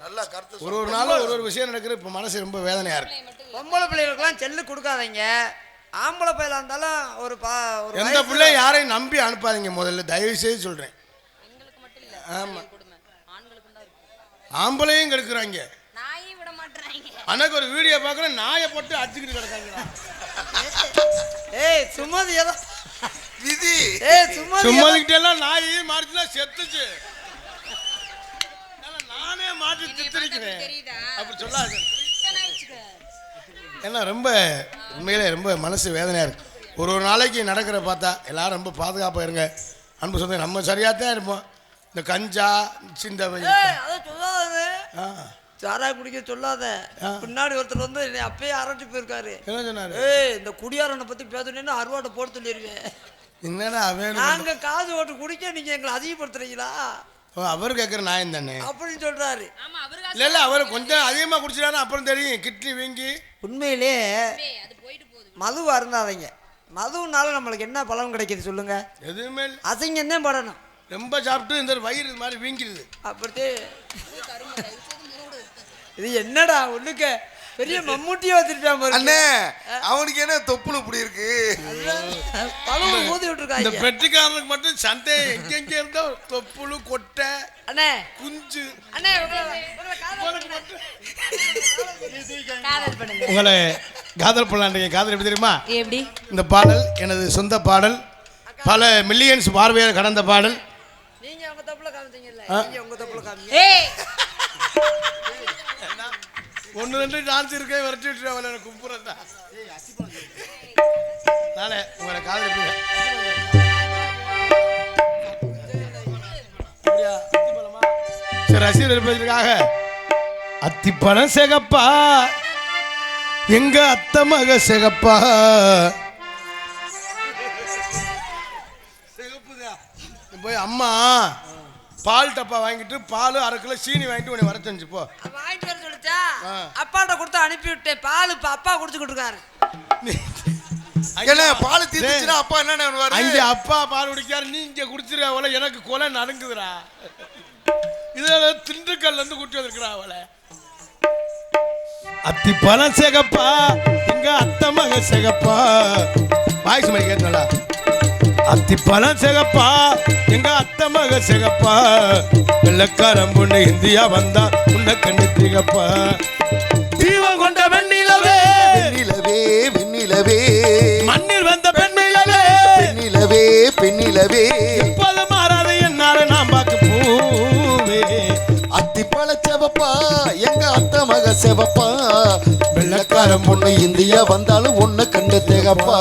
Speaker 2: ஒரு நாளும் ஒரு விஷயம் நடக்குது. இப்போ மனசு ரொம்ப வேதனையாக இருக்குது.
Speaker 4: பொம்பளை பிள்ளைகளுக்கெல்லாம் செல்லு கொடுக்காதீங்க. ஆம்பளை பையலாக இருந்தாலும் ஒரு
Speaker 2: எந்த பிள்ளை யாரையும் நம்பி அனுப்பாதீங்க. முதல்ல தயவு செய்து சொல்கிறேன். ஆமாம், ஆம்பளையும் கெடுக்குறாங்க. அன்னைக்கு ஒரு வீடியோ பார்க்குறேன், நாயை போட்டு அடிச்சுக்கிட்டு கிடக்காங்க.
Speaker 4: ஏய் சும்மாதி ஏதோ
Speaker 1: விதி.
Speaker 2: சும்மாதிக்கிட்டே எல்லாம் நாய் மாறிச்சுன்னா செத்துச்சு. நானே மாட்டி திட்டிருக்கிறேன். அப்படி சொல்லாது. ஏன்னா ரொம்ப உண்மையிலே ரொம்ப மனசு வேதனையாக இருக்கு. ஒரு நாளைக்கு நடக்கிற பார்த்தா எல்லாரும் ரொம்ப பாதுகாப்பாக இருங்க. அன்பு சொந்த நம்ம சரியாக தான் இருப்போம். இந்த கஞ்சா சிந்த
Speaker 4: சாராய குடிக்க சொல்லாத. பின்னாடி ஒருத்தர் வந்து என்னை அப்பயே அரட்டி போயிருக்காரு.
Speaker 2: என்ன சொன்னாரு?
Speaker 4: இந்த குடியாரனை பத்தி பேசணும்னு அருவாட்டை போட சொல்லிடுவேன்.
Speaker 2: என்னடா
Speaker 4: நாங்க காசு ஓட்டு குடிக்க நீங்க எங்களை அதிகப்படுத்துறீங்களா?
Speaker 2: அவர் கேட்குற நியாயம் தானே
Speaker 4: அப்படின்னு சொல்றாரு.
Speaker 2: இல்ல அவர் கொஞ்சம் அதிகமா குடிச்சிட்டாரு. அப்புறம் தெரியும் கிட்னி வீங்கி.
Speaker 4: உண்மையிலே மது அருந்தாதீங்க. மதுனால நம்மளுக்கு என்ன பலன் கிடைக்குது சொல்லுங்க? எதுவுமே அசிங்கம் தான் படணும்.
Speaker 2: ரொம்ப சாப்பிட்டு இந்த வயிறு இது மாதிரி வீங்கிடுது.
Speaker 4: அப்படியே இது என்னடா ஒண்ணுக்க பெரிய மம்மூட்டியை வச்சிருக்கான் பாரு.
Speaker 1: அண்ணே அவனுக்கு என்ன தொப்புல இப்படி இருக்கு?
Speaker 4: பழம் ஊதி விட்டுருக்காங்க.
Speaker 2: இந்த பெட்டிக்காரனுக்கு மட்டும் சண்டை எங்க இருந்தா தொப்புளு கொட்டை
Speaker 4: அண்ணே
Speaker 2: குஞ்சு.
Speaker 4: அண்ணே
Speaker 2: உங்களை காதல் பண்ணலான்றீங்க. காதல் எப்படி தெரியுமா?
Speaker 3: எப்படி?
Speaker 2: இந்த பாடல் எனது சொந்த பாடல். பல மில்லியன்ஸ் பார்வையால் கடந்த பாடல்.
Speaker 4: நீங்க உங்க தப்புல காமிச்சீங்கல்ல, நீங்க உங்க தப்புல காமிங்க.
Speaker 3: ஏய்
Speaker 2: 1 2 டான்ஸ் இருக்கே வரட்டி விட்டு அவளை கும்புறதா. நானே உங்களை காதல் எப்படி சரி ரசிகர் இருப்பதற்காக அத்திப்பழம் சிகப்பா எங்க அத்தை மக சிகப்பா போய் அம்மா பால் டப்பா வாங்கிட்டு பால் 1/2 கிலோ சீனி வாங்கிட்டு உன்னை வர செஞ்சு போ.
Speaker 4: வாங்கிட்டு வர சொல்லிச்சா? அப்பாட்ட கொடுத்து அனுப்பி விட்டேன். பால் இப்ப அப்பா குடிச்சுக்கிட்டு இருக்காரு.
Speaker 1: பால் தீர்ந்துச்சுன்னா அப்பா என்ன பண்ணுவாரு?
Speaker 2: அங்க அப்பா பால் குடிக்காரு, நீ இங்க குடிச்சிரு. அவளை எனக்கு கொலை நடுங்குதுரா. இதுல திண்டுக்கல்ல இருந்து கூட்டி வந்திருக்கிறா அவளை. அத்தி பழம் சிகப்பா எங்க அத்தை மக சிகப்பா. வாய்ஸ் மாதிரி கேட்கல. அத்தி பழம் சிகப்பா எங்க அத்தை மக சிகப்பா. வெள்ளக்காரன் பொண்ணு இந்தியா வந்தா உன்னை கண்ணு திகப்பா. தீவம் கொண்ட வெண்ணிலவே
Speaker 1: வெண்ணிலவே வெண்ணிலவே
Speaker 2: மண்ணில் வந்த பெண்ணிலவே
Speaker 1: பெண்ணிலவே பெண்ணிலவே
Speaker 2: எப்போது மாறாது என்னால நான் பார்க்க பூவே.
Speaker 1: அத்திப்பழ செவப்பா எங்க அத்தை மக செவப்பா. வெள்ளக்காரன் பொண்ணு இந்தியா வந்தாலும் ஒண்ணு கண்டு திகப்பா.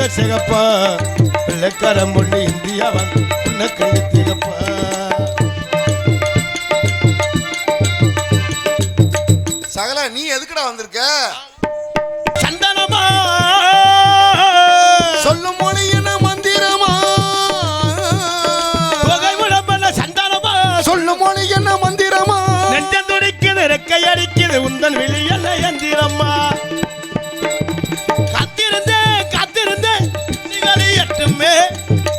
Speaker 2: மக சிகப்பா வெள்ளக்காரன் பொண்ணு இந்தியா வந்து உன்னை கண்டு திகப்பா.
Speaker 1: சகல நீ எதுக்குடா வந்திருக்க?
Speaker 2: சந்தனமா
Speaker 1: சொல்லும் மொழி என்ன மந்திரமா?
Speaker 2: புகை விளம்பர சந்தனமா
Speaker 1: சொல்லும் மொழி என்ன மந்திரமா?
Speaker 2: நெஞ்சம் துடிக்குது ரெக்கை அடிக்குது உந்தன் வெளியல்ல எந்திரம்மா. காத்திருந்தே காத்திருந்தே நிகழி எட்டுமே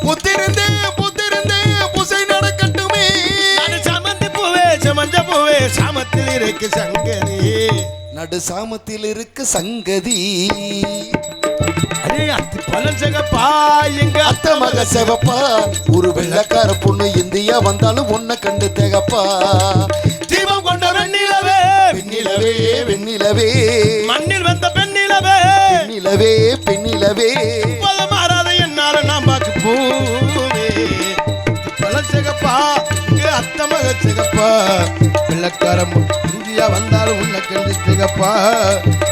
Speaker 1: புத்திருந்தே புத்திருந்தே புசை நடக்கட்டுமே.
Speaker 2: நடு சாமந்தி பூவே சமஞ்ச பூவே சாமத்தில் இருக்கு சங்கதி.
Speaker 1: நடு சாமத்தில் இருக்கு சங்கதி.
Speaker 2: அடே அத்தி பலன் சிகப்பா எங்க
Speaker 1: அத்த மக சிவப்பா ஒரு வெள்ளக்கார பொண்ணு இந்தியா வந்தாலும் உன்னை கண்டு திகப்பா.
Speaker 2: தீபம் கொண்ட வெண்ணிலவே
Speaker 1: வெண்ணிலவே வெண்ணிலவே
Speaker 2: மண்ணில் வந்த பெண்ணிலவே
Speaker 1: பெண்ணிலவே பெண்ணிலவே
Speaker 2: மாறாத என்னால நாம் பார்க்க பூவே. பலன் சிகப்பா இங்க அத்த மக சிகப்பா வெள்ளக்காரம் இந்தியா வந்தாலும் உன்னை கண்டு திகப்பா.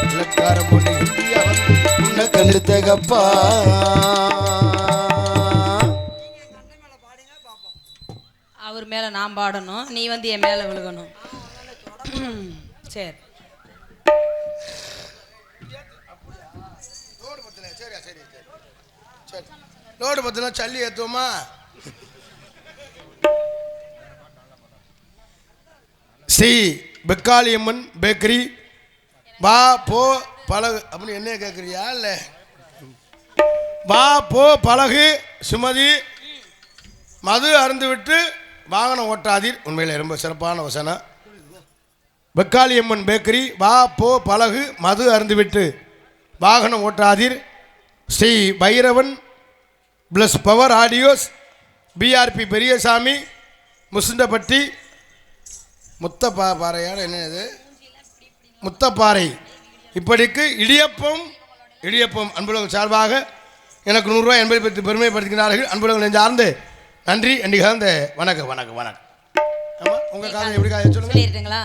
Speaker 2: வெள்ளக்காரம் பொண்ணு இந்தியா வந்து
Speaker 1: உன்னை கண்டு திகப்பா.
Speaker 3: அவர் மேல நான் பாடணும், நீ வந்து என் மேல விழுகணும். சரி
Speaker 2: லோடு பத்தினா சல்லி ஏத்துவோமா? ஸ்ரீ பெக்காளியம்மன் பேக்கரி வா போ பழகு அப்படின்னு என்ன கேட்குறியா? இல்லை வா போ பழகு சுமதி மது அருந்து விட்டு வாகனம் ஓட்டாதீர். உண்மையில் ரொம்ப சிறப்பான வசனம். பெக்காளியம்மன் பேக்கரி வா போ பழகு மது அருந்து விட்டு வாகனம் ஓட்டாதீர். Shri Bhairavan plus power audios PRP Periyasamy Musundapatti முத்தப்பாறையான என்ன இது முத்தப்பாறை. இப்படிக்கு இடியப்பம் அன்புலகம் சார்பாக எனக்கு 100 ரூபாய் என்பதை பற்றி பெருமைப்படுத்துகிறார்கள். அன்புலகம் நெஞ்சார்ந்து நன்றி. அண்டி கலந்த வணக்கம் வணக்கம் வணக்கம். ஆமாம் உங்கள் காலம் எப்படி காய
Speaker 3: சொல்லிடுங்களா?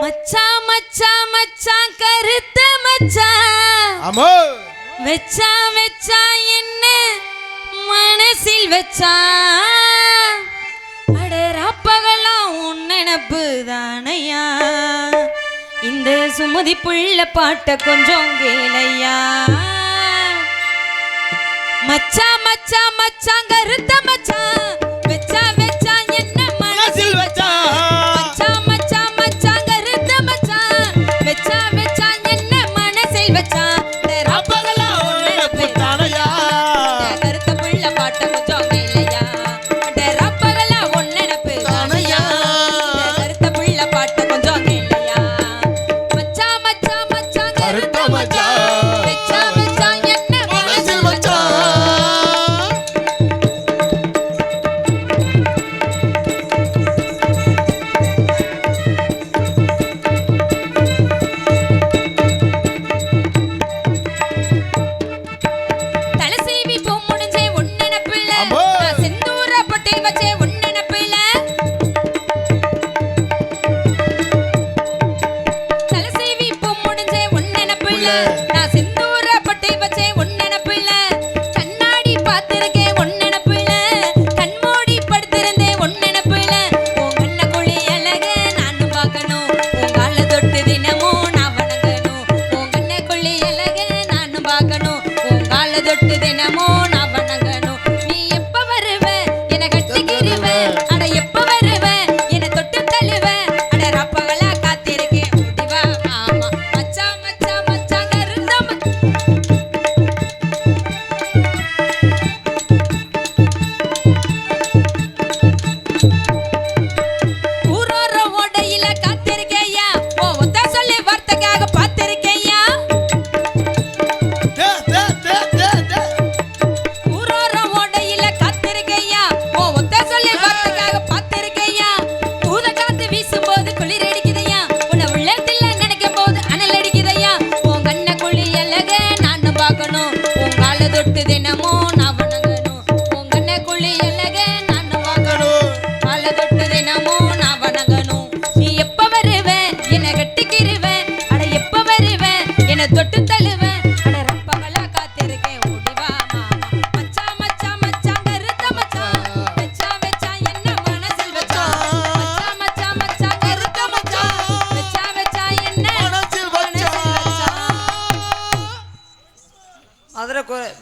Speaker 3: மச்சான் மச்சான் மச்சான் கருத்த மச்சான்
Speaker 2: ஆமா
Speaker 3: வெச்சா வெச்சா என்ன மனசில் வச்சான். அடராப்பகலாம் உன் நினப்பு தானையா. இந்த சுமதி புள்ள பாட்ட கொஞ்சம் கேளையா. மச்சான் மச்சான் மச்சான் கருத்த மச்சான் வெச்சா வெச்சா என்ன மனசில் வச்சான். மச்சான் மச்சான் மச்சான் கருத்த மச்சான் வெச்சா வெச்சா என்ன மனசில் வச்சான். கருத்த புள்ள பாட்ட கொஞ்சம் கேளையா. அடராப்பகலா உன் நினப்பு தானையா. கருத்த புள்ள பாட்ட கொஞ்சம் கேளையா. மச்சான் மச்சான் மச்சான் கருத்த மச்சான் வெச்சா வெச்சா என்ன மனசில் வச்சான். தலசேவி பூ முடிஞ்சே உன் நினப்புல நான் செந்தூர பொட்டை வச்சே உன் நினப்புல. தலசேவி பூ முடிஞ்சே உன் நினப்புல நான் செந்தூர பொட்டை வச்சே உன் நினப்புல. கண்ணாடி பார்த்திருக்கேன் உன் நினப்புல கண்மூடி படுத்திருந்தே உன் நினப்புல. உன் கண்ண குழி அழக நானும் பார்க்கணும் உன் கால தொட்டு தினமும் நான் வணங்கணும். உன் கண்ண குழி அழக நானும் பார்க்கணும் உன் கால தொட்டு தினமும் நான் வணங்கணும். நீ எப்ப வருவ என கட்டிக்கிருவ அட எப்ப வருவ என தொட்டு தழுவ. அட ராப்பகலா காத்திருக்கேன் ஓடிவா. ஆமா மச்சான் மச்சான் மச்சான் கருந்த ஊரோர ஓடையில காத்திருக்கையா. ஓ ஒத்த சொல்லி வார்த்தைக்காக பார்த்திருக்கையா.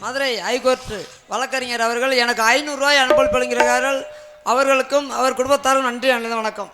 Speaker 4: மதுரை ஹைகோர்ட் வழக்கறிஞர் அவர்கள் எனக்கு 500 ரூபாய் அனுப்பல் படுகிறார்கள். அவர்களுக்கும் அவர் குடும்பத்தாரும் நன்றி. வணக்கம்.